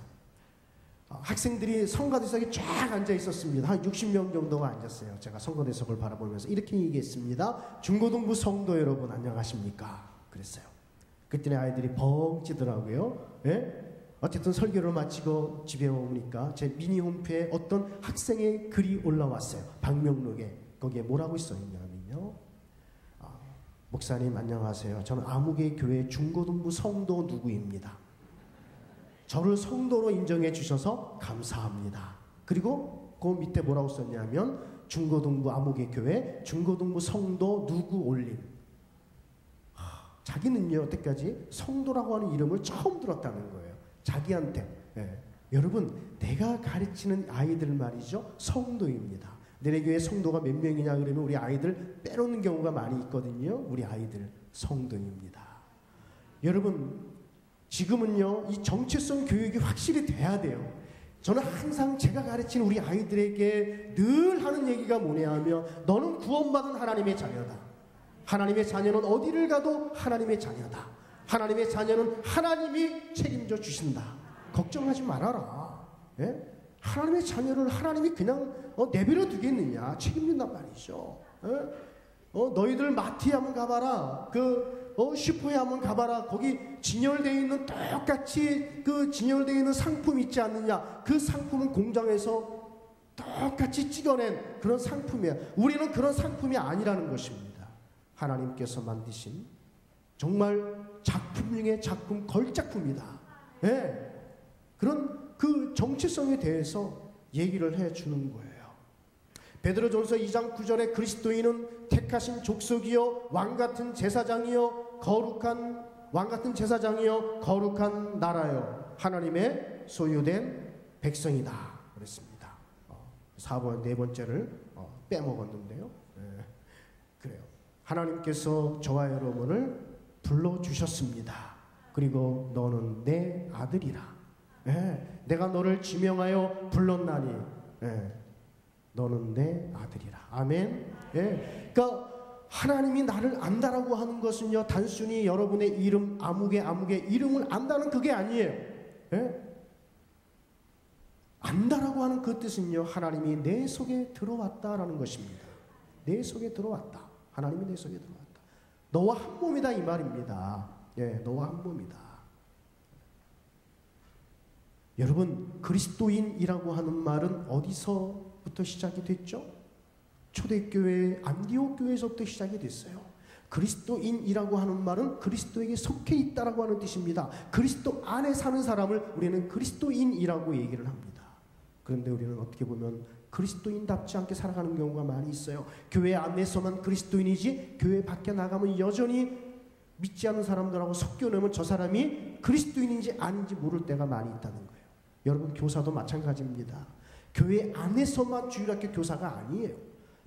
학생들이 성가대석에 쫙 앉아 있었습니다. 한 60명 정도가 앉았어요. 제가 성가대석을 바라보면서 이렇게 얘기했습니다. 중고등부 성도 여러분 안녕하십니까? 그랬어요. 그랬더니 아이들이 벙 찌더라고요. 예? 어쨌든 설교를 마치고 집에 오니까 제 미니 홈페이지에 어떤 학생의 글이 올라왔어요. 방명록에. 거기에 뭐라고 써있냐면요. 목사님 안녕하세요. 저는 아무개 교회 중고등부 성도 누구입니다. 저를 성도로 인정해 주셔서 감사합니다. 그리고 그 밑에 뭐라고 썼냐면 중고등부 아무개 교회 중고등부 성도 누구 올림. 자기는요, 여태까지 성도라고 하는 이름을 처음 들었다는 거예요. 자기한테. 예. 여러분, 내가 가르치는 아이들 말이죠, 성도입니다. 너네 교회 성도가 몇 명이냐 그러면 우리 아이들 빼놓는 경우가 많이 있거든요. 우리 아이들 성도입니다. 여러분, 지금은요, 이 정체성 교육이 확실히 돼야 돼요. 저는 항상 제가 가르치는 우리 아이들에게 늘 하는 얘기가 뭐냐 하면, 너는 구원받은 하나님의 자녀다. 하나님의 자녀는 어디를 가도 하나님의 자녀다. 하나님의 자녀는 하나님이 책임져 주신다. 걱정하지 말아라. 예? 하나님의 자녀를 하나님이 그냥 내버려 두겠느냐. 책임진단 말이죠. 예? 너희들 마트에 한번 가봐라. 슈퍼에 한번 가봐라. 거기 진열되어 있는 똑같이 그 진열되어 있는 상품 있지 않느냐. 그 상품은 공장에서 똑같이 찍어낸 그런 상품이야. 우리는 그런 상품이 아니라는 것입니다. 하나님께서 만드신 정말 작품 중에 작품, 걸작품이다. 예. 그런 그 정체성에 대해서 얘기를 해주는 거예요. 베드로전서 2장 9절에 그리스도인은 택하신 족속이요 왕같은 제사장이요 왕같은 제사장이요 거룩한 나라요 하나님의 소유된 백성이다 그랬습니다. 4번 네 번째를 빼먹었는데요. 네. 그래요. 하나님께서 저와 여러분을 불러주셨습니다. 그리고 너는 내 아들이라. 네. 내가 너를 지명하여 불렀나니 네. 너는 내 아들이라. 아멘. 예. 그러니까 하나님이 나를 안다라고 하는 것은요, 단순히 여러분의 이름 아무개 이름을 안다는 그게 아니에요. 예? 안다라고 하는 그 뜻은요, 하나님이 내 속에 들어왔다라는 것입니다. 내 속에 들어왔다. 하나님이 내 속에 들어왔다. 너와 한 몸이다 이 말입니다. 예, 너와 한 몸이다. 여러분, 그리스도인이라고 하는 말은 어디서부터 시작이 됐죠? 초대교회 안디옥 교회에서부터 시작이 됐어요. 그리스도인이라고 하는 말은 그리스도에게 속해 있다라고 하는 뜻입니다. 그리스도 안에 사는 사람을 우리는 그리스도인이라고 얘기를 합니다. 그런데 우리는 어떻게 보면 그리스도인답지 않게 살아가는 경우가 많이 있어요. 교회 안에서만 그리스도인이지 교회 밖에 나가면 여전히 믿지 않는 사람들하고 섞여내면 저 사람이 그리스도인인지 아닌지 모를 때가 많이 있다는 거예요. 여러분, 교사도 마찬가지입니다. 교회 안에서만 주일학교 교사가 아니에요.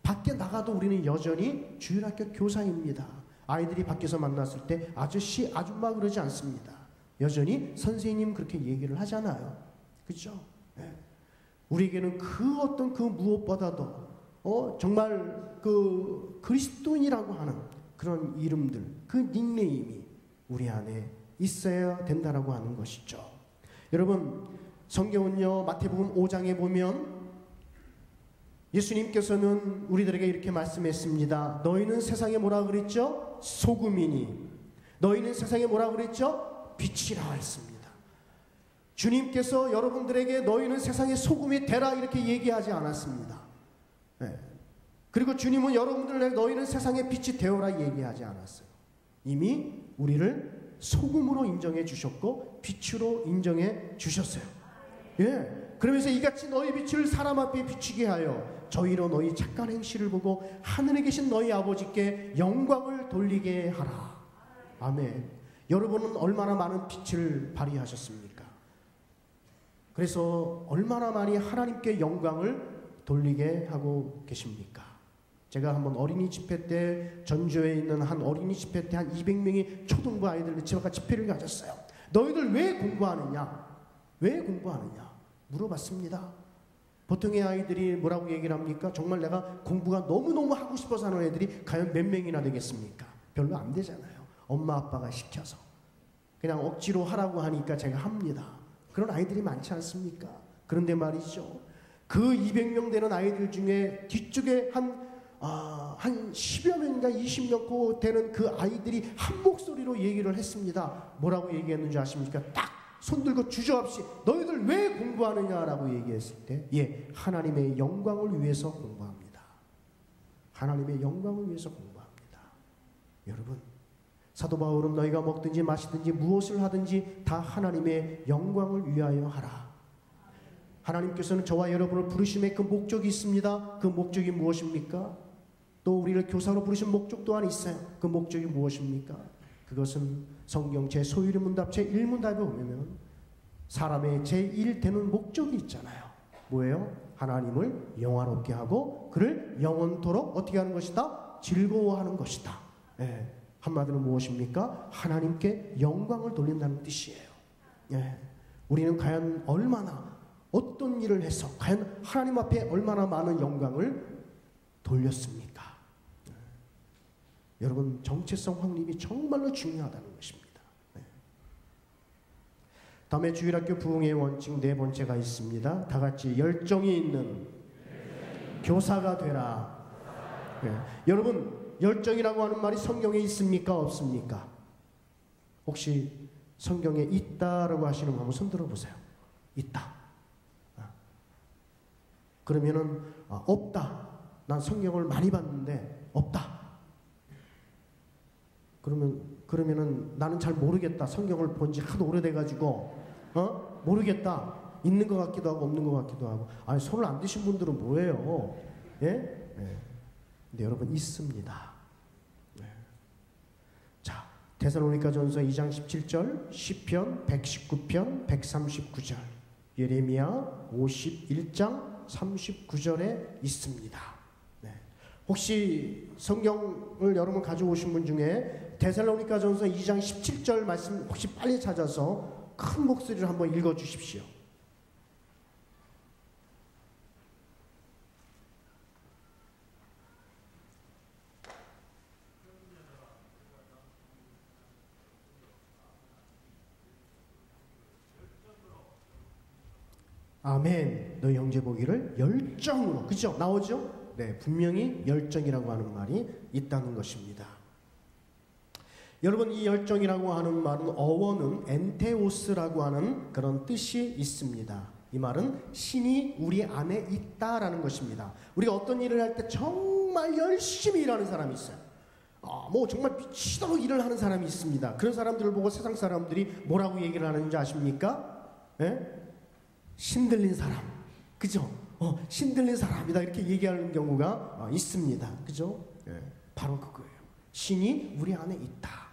밖에 나가도 우리는 여전히 주일학교 교사입니다. 아이들이 밖에서 만났을 때 아저씨, 아줌마 그러지 않습니다. 여전히 선생님 그렇게 얘기를 하잖아요. 그렇죠? 네. 우리에게는 그 어떤 그 무엇보다도 정말 그 그리스도인이라고 하는 그런 이름들, 그 닉네임이 우리 안에 있어야 된다라고 하는 것이죠. 여러분, 성경은요, 마태복음 5장에 보면 예수님께서는 우리들에게 이렇게 말씀했습니다. 너희는 세상에 뭐라 그랬죠? 소금이니. 너희는 세상에 뭐라 그랬죠? 빛이라 했습니다. 주님께서 여러분들에게 너희는 세상의 소금이 되라 이렇게 얘기하지 않았습니다. 네. 그리고 주님은 여러분들에게 너희는 세상의 빛이 되어라 얘기하지 않았어요. 이미 우리를 소금으로 인정해 주셨고 빛으로 인정해 주셨어요. 예. 그러면서 이같이 너희 빛을 사람 앞에 비추게 하여 저희로 너희 착한 행실을 보고 하늘에 계신 너희 아버지께 영광을 돌리게 하라. 아멘. 여러분은 얼마나 많은 빛을 발휘하셨습니까? 그래서 얼마나 많이 하나님께 영광을 돌리게 하고 계십니까? 제가 한번 어린이 집회 때 전주에 있는 한 어린이 집회 때 한 200명이 초등부 아이들 집에 집회를 가졌어요. 너희들 왜 공부하느냐? 왜 공부하느냐? 물어봤습니다. 보통의 아이들이 뭐라고 얘기를 합니까? 정말 내가 공부가 너무너무 하고 싶어서 하는 애들이 과연 몇 명이나 되겠습니까? 별로 안 되잖아요. 엄마 아빠가 시켜서 그냥 억지로 하라고 하니까 제가 합니다. 그런 아이들이 많지 않습니까? 그런데 말이죠, 그 200명 되는 아이들 중에 뒤쪽에 한 10여 명인가 20명 되는 그 아이들이 한 목소리로 얘기를 했습니다. 뭐라고 얘기했는지 아십니까? 딱 손들고 주저없이 너희들 왜 공부하느냐라고 얘기했을 때, 예, 하나님의 영광을 위해서 공부합니다. 하나님의 영광을 위해서 공부합니다. 여러분, 사도 바울은 너희가 먹든지 마시든지 무엇을 하든지 다 하나님의 영광을 위하여 하라. 하나님께서는 저와 여러분을 부르심에 그 목적이 있습니다. 그 목적이 무엇입니까? 또 우리를 교사로 부르신 목적 또한 있어요. 그 목적이 무엇입니까? 그것은 성경 제 소유문답 제1문답에 보면 사람의 제1되는 목적이 있잖아요. 뭐예요? 하나님을 영화롭게 하고 그를 영원토록 어떻게 하는 것이다? 즐거워하는 것이다. 예. 한마디로 무엇입니까? 하나님께 영광을 돌린다는 뜻이에요. 예. 우리는 과연 얼마나 어떤 일을 해서 과연 하나님 앞에 얼마나 많은 영광을 돌렸습니까? 예. 여러분, 정체성 확립이 정말로 중요하다는 것입니다. 다음에 주일학교 부흥의 원칙 네 번째가 있습니다. 다 같이 열정이 있는 교사가 되라. 네. 여러분, 열정이라고 하는 말이 성경에 있습니까? 없습니까? 혹시 성경에 있다라고 하시는 분 한번 손 들어보세요. 있다. 그러면은 없다. 난 성경을 많이 봤는데 없다. 그러면은 나는 잘 모르겠다. 성경을 본 지 하도 오래돼가지고 모르겠다. 있는 것 같기도 하고 없는 것 같기도 하고. 아니, 손을 안 드신 분들은 뭐예요? 예? 예. 근데 여러분, 있습니다. 예. 자, 데살로니가전서 2장 17절, 시편 119편 139절, 예레미야 51장 39절에 있습니다. 네. 혹시 성경을 여러분 가져오신 분 중에 데살로니가전서 2장 17절 말씀 혹시 빨리 찾아서 큰 목소리로 한번 읽어주십시오. 아멘. 너희 형제 보기를 열정으로. 그죠? 나오죠? 네, 분명히 열정이라고 하는 말이 있다는 것입니다. 여러분, 이 열정이라고 하는 말은 어원은 엔테오스라고 하는 그런 뜻이 있습니다. 이 말은 신이 우리 안에 있다라는 것입니다. 우리가 어떤 일을 할 때 정말 열심히 일하는 사람이 있어요. 뭐 정말 미치도록 일을 하는 사람이 있습니다. 그런 사람들을 보고 세상 사람들이 뭐라고 얘기를 하는지 아십니까? 예? 신들린 사람. 그죠? 신들린 사람이다. 이렇게 얘기하는 경우가 있습니다. 그죠? 예. 바로 그거예요. 신이 우리 안에 있다.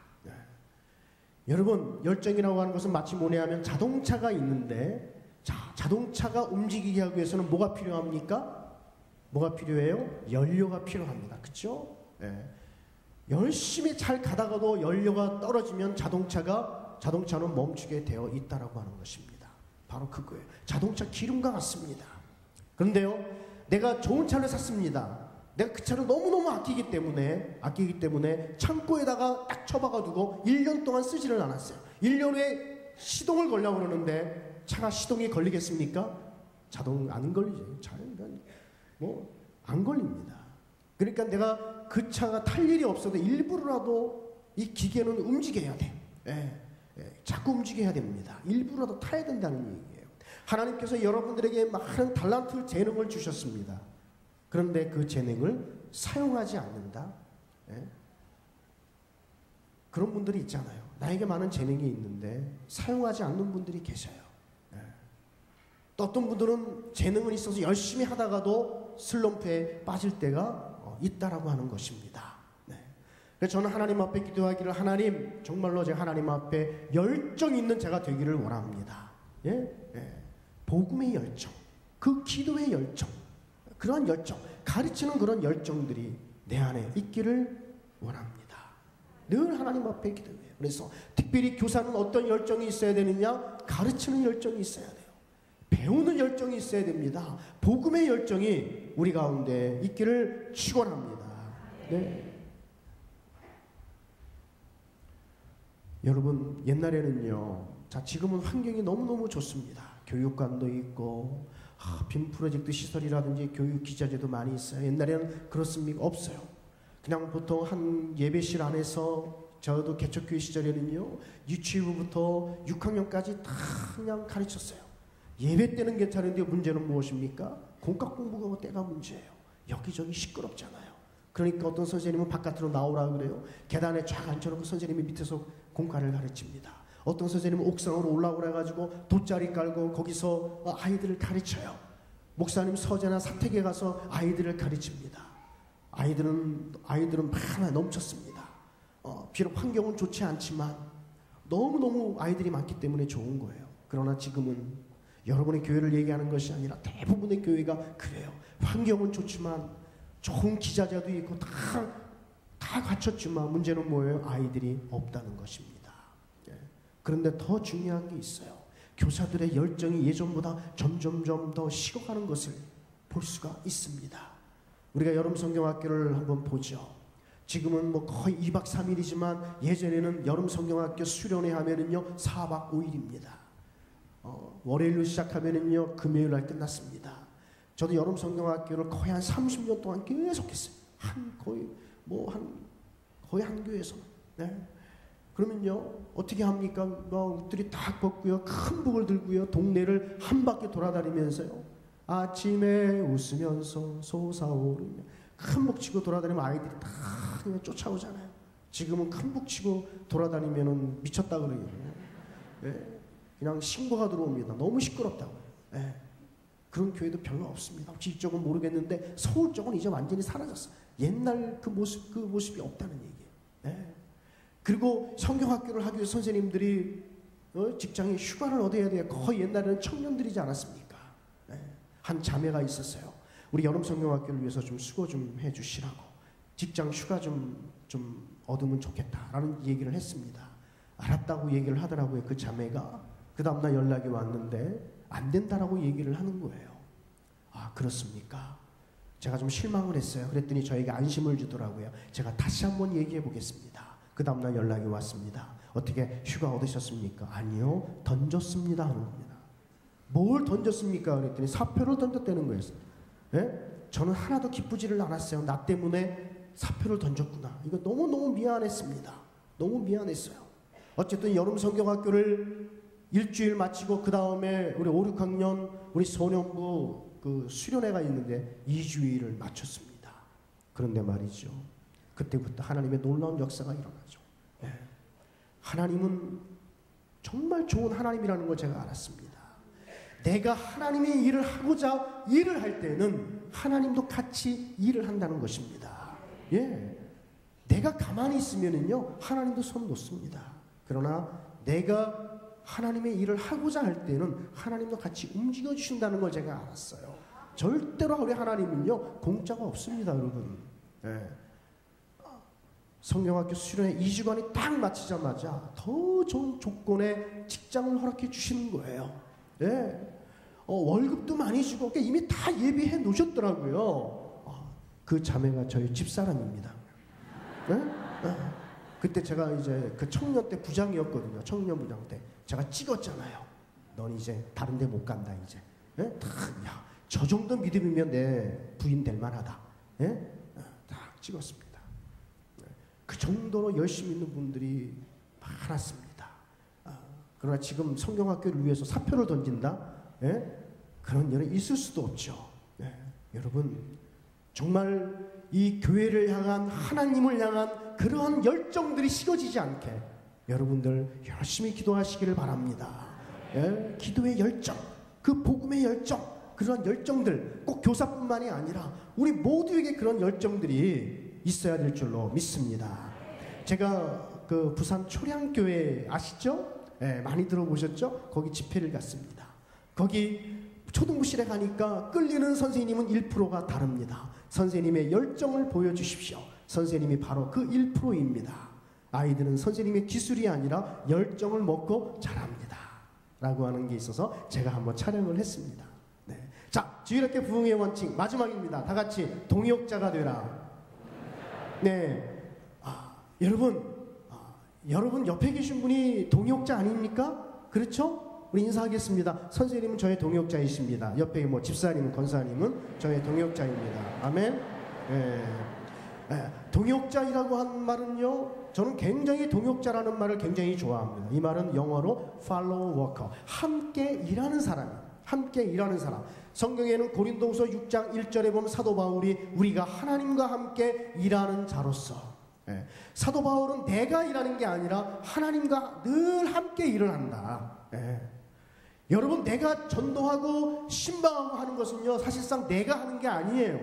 여러분, 열정이라고 하는 것은 마치 뭐냐 하면 자동차가 있는데, 자동차가 움직이게 하기 위해서는 뭐가 필요합니까? 뭐가 필요해요? 연료가 필요합니다. 그렇죠? 예. 열심히 잘 가다가도 연료가 떨어지면 자동차는 멈추게 되어 있다라고 하는 것입니다. 바로 그거예요. 자동차 기름과 같습니다. 그런데요, 내가 좋은 차를 샀습니다. 내가 그 차를 너무너무 아끼기 때문에 창고에다가 딱 처박아 두고 1년 동안 쓰지를 않았어요. 1년 후에 시동을 걸려고 그러는데 차가 시동이 걸리겠습니까? 자동 안 걸리죠. 차는 뭐 안 걸립니다. 그러니까 내가 그 차가 탈 일이 없어도 일부러라도 이 기계는 움직여야 돼. 자꾸 움직여야 됩니다. 일부러라도 타야 된다는 얘기예요. 하나님께서 여러분들에게 많은 달란트, 재능을 주셨습니다. 그런데 그 재능을 사용하지 않는다? 그런 분들이 있잖아요. 나에게 많은 재능이 있는데 사용하지 않는 분들이 계셔요. 또 어떤 분들은 재능은 있어서 열심히 하다가도 슬럼프에 빠질 때가 있다라고 하는 것입니다. 그래서 저는 하나님 앞에 기도하기를, 하나님, 정말로 제가 하나님 앞에 열정 있는 제가 되기를 원합니다. 복음의 열정, 그 기도의 열정, 그런 열정, 가르치는 그런 열정들이 내 안에 있기를 원합니다. 늘 하나님 앞에 기도해요. 그래서 특별히 교사는 어떤 열정이 있어야 되느냐? 가르치는 열정이 있어야 돼요. 배우는 열정이 있어야 됩니다. 복음의 열정이 우리 가운데 있기를 축원합니다. 네. 여러분, 옛날에는요, 지금은 환경이 너무너무 좋습니다. 교육관도 있고, 빔 프로젝트 시설이라든지 교육 기자재도 많이 있어요. 옛날에는 그렇습니까? 없어요. 그냥 보통 한 예배실 안에서, 저도 개척교회 시절에는요, 유치부부터 6학년까지 다 그냥 가르쳤어요. 예배 때는 괜찮은데 문제는 무엇입니까? 공과 공부가 때가 문제예요. 여기저기 시끄럽잖아요. 그러니까 어떤 선생님은 바깥으로 나오라 그래요. 계단에 쫙 앉혀놓고 선생님이 밑에서 공과를 가르칩니다. 어떤 선생님은 옥상으로 올라오라 가지고 돗자리 깔고 거기서 아이들을 가르쳐요. 목사님 서재나 사택에 가서 아이들을 가르칩니다. 아이들은 많아 넘쳤습니다. 비록 환경은 좋지 않지만 너무너무 아이들이 많기 때문에 좋은 거예요. 그러나 지금은 여러분의 교회를 얘기하는 것이 아니라 대부분의 교회가 그래요. 환경은 좋지만 좋은 기자재도 있고 다 갖췄지만 문제는 뭐예요? 아이들이 없다는 것입니다. 그런데 더 중요한 게 있어요. 교사들의 열정이 예전보다 점점점 더 식어가는 것을 볼 수가 있습니다. 우리가 여름 성경학교를 한번 보죠. 지금은 뭐 거의 2박 3일이지만 예전에는 여름 성경학교 수련회 하면은요 4박 5일입니다. 월요일로 시작하면은요 금요일 날 끝났습니다. 저도 여름 성경학교를 거의 한 30년 동안 계속했어요. 거의 한 교회에서. 네. 그러면요 어떻게 합니까? 옷들이 딱 벗고요, 큰 북을 들고요, 동네를 한 바퀴 돌아다니면서요. 아침에 웃으면서 솟아오르며 큰 북 치고 돌아다니면 아이들이 다 그냥 쫓아오잖아요. 지금은 큰 북 치고 돌아다니면은 미쳤다 그러거든요. 네. 그냥 신고가 들어옵니다. 너무 시끄럽다고요. 네. 그런 교회도 별로 없습니다. 혹시 이쪽은 모르겠는데 서울 쪽은 이제 완전히 사라졌어요. 옛날 그 모습이 없다는 얘기예요. 네. 그리고 성경학교를 하기 위해 선생님들이 직장에 휴가를 얻어야 돼요. 거의 옛날에는 청년들이지 않았습니까? 네. 한 자매가 있었어요. 우리 여름 성경학교를 위해서 좀 수고 좀 해주시라고, 직장 휴가 좀 얻으면 좋겠다라는 얘기를 했습니다. 알았다고 얘기를 하더라고요. 그 자매가. 그 다음날 연락이 왔는데 안 된다라고 얘기를 하는 거예요. 아, 그렇습니까? 제가 좀 실망을 했어요. 그랬더니 저에게 안심을 주더라고요. 제가 다시 한번 얘기해 보겠습니다. 그 다음날 연락이 왔습니다. 어떻게 휴가 얻으셨습니까? 아니요, 던졌습니다 하는 겁니다. 뭘 던졌습니까? 그랬더니 사표를 던졌다는 거예요. 예? 저는 하나도 기쁘지를 않았어요. 나 때문에 사표를 던졌구나. 이거 너무너무 미안했습니다. 너무 미안했어요. 어쨌든 여름 성경학교를 일주일 마치고 그 다음에 우리 5, 6학년 우리 소년부 그 수련회가 있는데 2주일을 마쳤습니다. 그런데 말이죠, 그때부터 하나님의 놀라운 역사가 일어나죠. 예. 하나님은 정말 좋은 하나님이라는 걸 제가 알았습니다. 내가 하나님의 일을 하고자 일을 할 때는 하나님도 같이 일을 한다는 것입니다. 예. 내가 가만히 있으면은요 하나님도 손 놓습니다. 그러나 내가 하나님의 일을 하고자 할 때는 하나님도 같이 움직여 주신다는 걸 제가 알았어요. 절대로 우리 하나님은요 공짜가 없습니다, 여러분. 예. 성경학교 수련회 2주간이 딱 마치자마자 더 좋은 조건의 직장을 허락해 주시는 거예요. 예. 월급도 많이 주고 이미 다 예비해 놓으셨더라고요. 그 자매가 저희 집사람입니다. 예? 그때 제가 이제 그 청년 때 부장이었거든요. 청년 부장 때 제가 찍었잖아요. 넌 이제 다른 데 못 간다 이제. 예? 야, 저 정도 믿음이면 내 부인 될 만하다. 예? 딱 찍었습니다. 그 정도로 열심히 있는 분들이 많았습니다. 그러나 지금 성경학교를 위해서 사표를 던진다? 예? 그런 일은 있을 수도 없죠. 예. 여러분, 정말 이 교회를 향한, 하나님을 향한 그러한 열정들이 식어지지 않게 여러분들 열심히 기도하시기를 바랍니다. 예? 기도의 열정, 그 복음의 열정, 그런 열정들 꼭 교사뿐만이 아니라 우리 모두에게 그런 열정들이 있어야 될 줄로 믿습니다. 제가 그 부산 초량교회 아시죠? 예, 많이 들어보셨죠? 거기 집회를 갔습니다. 거기 초등부실에 가니까 끌리는 선생님은 1%가 다릅니다. 선생님의 열정을 보여주십시오. 선생님이 바로 그 1%입니다. 아이들은 선생님의 기술이 아니라 열정을 먹고 자랍니다. 라고 하는 게 있어서 제가 한번 촬영을 했습니다. 네. 자, 주일학교 부흥의 원칙 마지막입니다. 다 같이 동역자가 되라. 네. 여러분 옆에 계신 분이 동역자 아닙니까? 그렇죠? 우리 인사하겠습니다. 선생님은 저의 동역자이십니다. 옆에 뭐 집사님은 권사님은 저의 동역자입니다. 아멘. 예. 예. 동역자이라고 한 말은요, 저는 굉장히 동역자라는 말을 굉장히 좋아합니다. 이 말은 영어로 fellow worker, 함께 일하는 사람이에요. 함께 일하는 사람. 성경에는 고린도후서 6장 1절에 보면 사도 바울이 우리가 하나님과 함께 일하는 자로서, 예. 사도 바울은 내가 일하는 게 아니라 하나님과 늘 함께 일을 한다. 예. 여러분, 내가 전도하고 신방하고 하는 것은요 사실상 내가 하는 게 아니에요.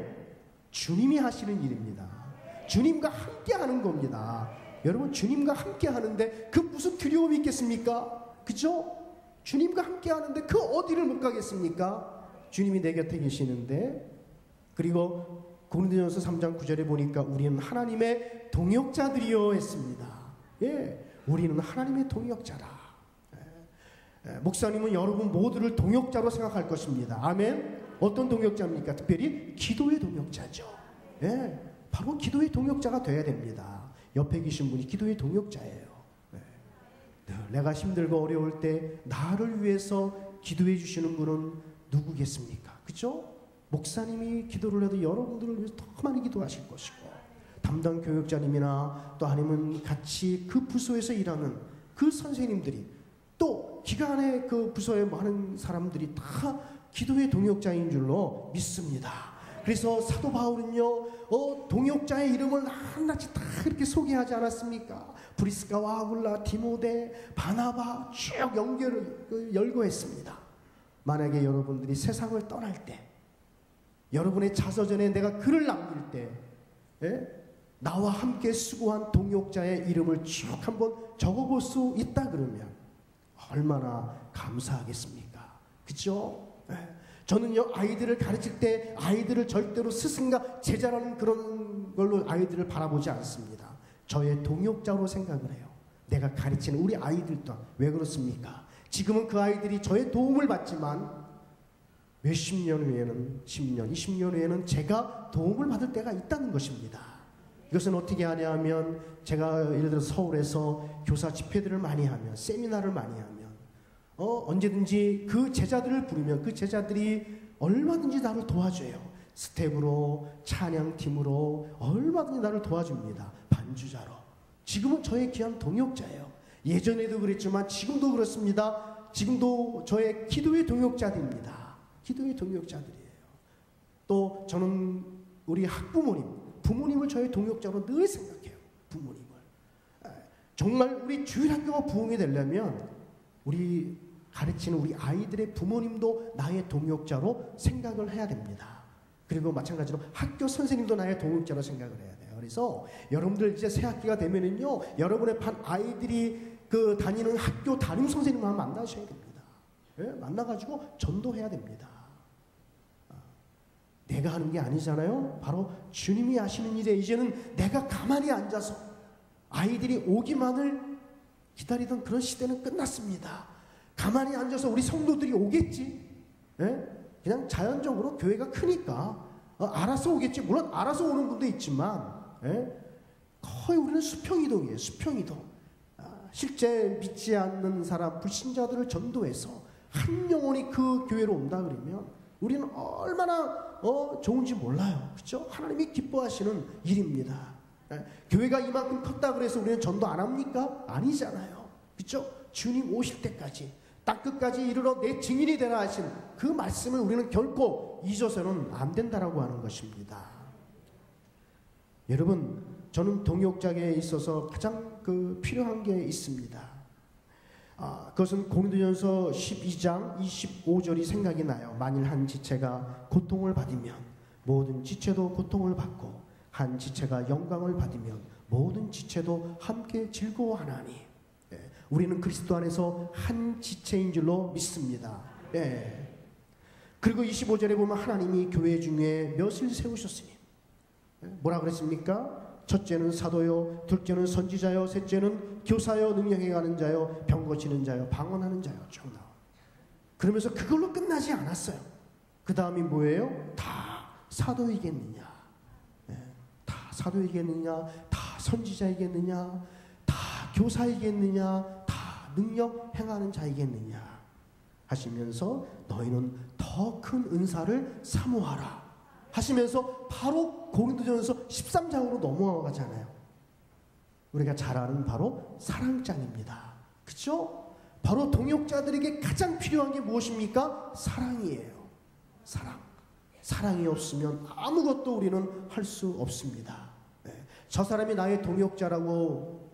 주님이 하시는 일입니다. 주님과 함께 하는 겁니다. 여러분 주님과 함께 하는데 그 무슨 두려움이 있겠습니까? 그죠? 주님과 함께 하는데 그 어디를 못 가겠습니까? 주님이 내 곁에 계시는데. 그리고 고린도전서 3장 9절에 보니까 우리는 하나님의 동역자들이요 했습니다. 예, 우리는 하나님의 동역자라. 목사님은 여러분 모두를 동역자로 생각할 것입니다. 아멘. 어떤 동역자입니까? 특별히 기도의 동역자죠. 예, 바로 기도의 동역자가 되어야 됩니다. 옆에 계신 분이 기도의 동역자예요. 내가 힘들고 어려울 때 나를 위해서 기도해 주시는 분은 누구겠습니까? 그죠? 목사님이 기도를 해도 여러분들을 위해서 더 많이 기도하실 것이고, 담당 교육자님이나 또 아니면 같이 그 부서에서 일하는 그 선생님들이, 또 기간에 그 부서에 많은 사람들이 다 기도의 동역자인 줄로 믿습니다. 그래서 사도 바울은요, 동역자의 이름을 하나씩 다 이렇게 소개하지 않았습니까? 브리스가와 아굴라, 디모데, 바나바 쭉 연결을 열거했습니다. 만약에 여러분들이 세상을 떠날 때, 여러분의 자서전에 내가 글을 남길 때, 예? 나와 함께 수고한 동역자의 이름을 쭉 한번 적어볼 수 있다 그러면 얼마나 감사하겠습니까? 그죠? 예. 저는요, 아이들을 가르칠 때 아이들을 절대로 스승과 제자라는 그런 걸로 아이들을 바라보지 않습니다. 저의 동역자로 생각을 해요. 내가 가르치는 우리 아이들 또한. 왜 그렇습니까? 지금은 그 아이들이 저의 도움을 받지만 몇십 년 후에는, 10년, 20년 후에는 제가 도움을 받을 때가 있다는 것입니다. 이것은 어떻게 하냐면, 제가 예를 들어 서울에서 교사 집회들을 많이 하면, 세미나를 많이 하면 언제든지 그 제자들을 부르면 그 제자들이 얼마든지 나를 도와줘요. 스텝으로, 찬양팀으로 얼마든지 나를 도와줍니다. 반주자로. 지금은 저의 귀한 동역자예요. 예전에도 그랬지만 지금도 그렇습니다. 지금도 저의 기도의 동역자들입니다. 기도의 동역자들이에요. 또 저는 우리 학부모님, 부모님을 저의 동역자로 늘 생각해요. 부모님을. 정말 우리 주일학교가 부흥이 되려면 우리 가르치는 우리 아이들의 부모님도 나의 동역자로 생각을 해야 됩니다. 그리고 마찬가지로 학교 선생님도 나의 동역자로 생각을 해야 돼요. 그래서 여러분들 이제 새 학기가 되면은요, 여러분의 반 아이들이 그 다니는 학교 담임 선생님을 만나셔야 됩니다. 예? 만나가지고 전도해야 됩니다. 내가 하는 게 아니잖아요. 바로 주님이 하시는 일에 이제는 내가 가만히 앉아서 아이들이 오기만을 기다리던 그런 시대는 끝났습니다. 가만히 앉아서 우리 성도들이 오겠지. 예? 그냥 자연적으로 교회가 크니까 알아서 오겠지. 물론 알아서 오는 분도 있지만, 예? 거의 우리는 수평이동이에요. 수평이동. 실제 믿지 않는 사람, 불신자들을 전도해서 한 영혼이 그 교회로 온다 그러면 우리는 얼마나 좋은지 몰라요. 그렇죠? 하나님이 기뻐하시는 일입니다. 예? 교회가 이만큼 컸다 그래서 우리는 전도 안 합니까? 아니잖아요. 그렇죠? 주님 오실 때까지 땅끝까지 이르러 내 증인이 되라 하신 그 말씀을 우리는 결코 잊어서는 안 된다라고 하는 것입니다. 여러분, 저는 동역자에 있어서 가장 필요한 게 있습니다. 그것은 고린도전서 12장 25절이 생각이 나요. 만일 한 지체가 고통을 받으면 모든 지체도 고통을 받고, 한 지체가 영광을 받으면 모든 지체도 함께 즐거워하나니. 우리는 그리스도 안에서 한 지체인 줄로 믿습니다. 예. 그리고 25절에 보면 하나님이 교회 중에 몇을 세우셨으니, 뭐라 그랬습니까? 첫째는 사도요, 둘째는 선지자요, 셋째는 교사요, 능력에 가는 자요, 병 고치는 자요, 방언하는 자요. 쭉 나와. 그러면서 그걸로 끝나지 않았어요. 그 다음이 뭐예요? 다 사도이겠느냐? 예. 다 사도이겠느냐? 다 선지자이겠느냐? 교사이겠느냐, 다 능력 행하는 자이겠느냐 하시면서 너희는 더 큰 은사를 사모하라 하시면서 바로 고린도전서 13장으로 넘어가잖아요. 우리가 잘 아는 바로 사랑장입니다. 그렇죠? 바로 동역자들에게 가장 필요한 게 무엇입니까? 사랑이에요. 사랑. 사랑이 없으면 아무것도 우리는 할 수 없습니다. 네. 저 사람이 나의 동역자라고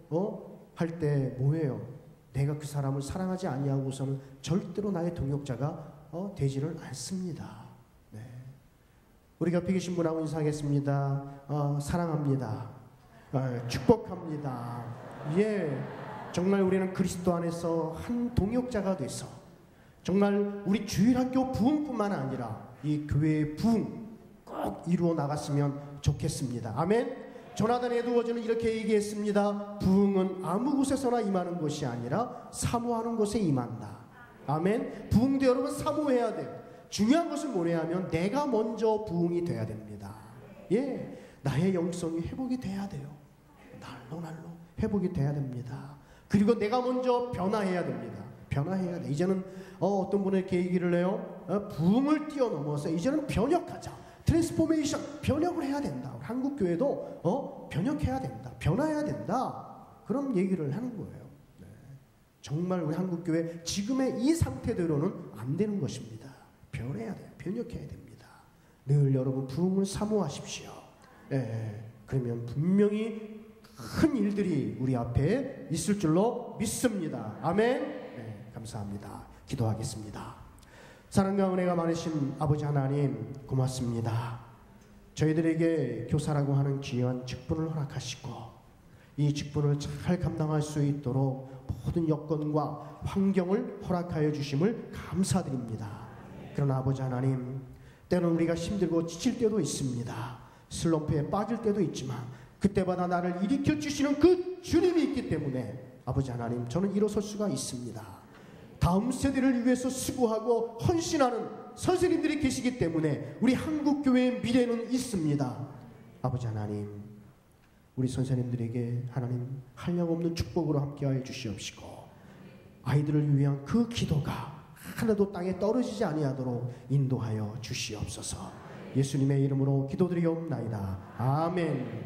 할 때 뭐예요? 내가 그 사람을 사랑하지 아니하고서는 절대로 나의 동역자가 되지를 않습니다. 네. 우리 옆에 계신 분하고 인사하겠습니다. 사랑합니다. 축복합니다. 예, 정말 우리는 그리스도 안에서 한 동역자가 돼서 정말 우리 주일학교 부흥뿐만 아니라 이 교회의 부흥 꼭 이루어 나갔으면 좋겠습니다. 아멘. 조나단 에드워즈는 이렇게 얘기했습니다. 부흥은 아무 곳에서나 임하는 것이 아니라 사모하는 곳에 임한다. 아멘. 부흥도 여러분 사모해야 돼요. 중요한 것은 뭐냐 하면 내가 먼저 부흥이 돼야 됩니다. 예, 나의 영성이 회복이 돼야 돼요. 날로 회복이 돼야 됩니다. 그리고 내가 먼저 변화해야 됩니다. 변화해야 돼. 이제는 어떤 분은 이렇게 얘기를 해요. 부흥을 뛰어넘어서 이제는 변혁하자. 트랜스포메이션, 변혁을 해야 된다. 한국 교회도 변혁해야 된다. 변화해야 된다. 그런 얘기를 하는 거예요. 네. 정말 우리 한국 교회 지금의 이 상태대로는 안 되는 것입니다. 변해야 돼요. 변혁해야 됩니다. 늘 여러분 부흥을 사모하십시오. 네. 그러면 분명히 큰 일들이 우리 앞에 있을 줄로 믿습니다. 아멘. 네, 감사합니다. 기도하겠습니다. 사랑과 은혜가 많으신 아버지 하나님 고맙습니다. 저희들에게 교사라고 하는 귀한 직분을 허락하시고 이 직분을 잘 감당할 수 있도록 모든 여건과 환경을 허락하여 주심을 감사드립니다. 그러나 아버지 하나님, 때로는 우리가 힘들고 지칠 때도 있습니다. 슬럼프에 빠질 때도 있지만 그때마다 나를 일으켜 주시는 그 주님이 있기 때문에 아버지 하나님, 저는 일어설 수가 있습니다. 다음 세대를 위해서 수고하고 헌신하는 선생님들이 계시기 때문에 우리 한국교회의 미래는 있습니다. 아버지 하나님, 우리 선생님들에게 하나님 한량없는 축복으로 함께하여 주시옵시고 아이들을 위한 그 기도가 하나도 땅에 떨어지지 아니하도록 인도하여 주시옵소서. 예수님의 이름으로 기도드리옵나이다. 아멘.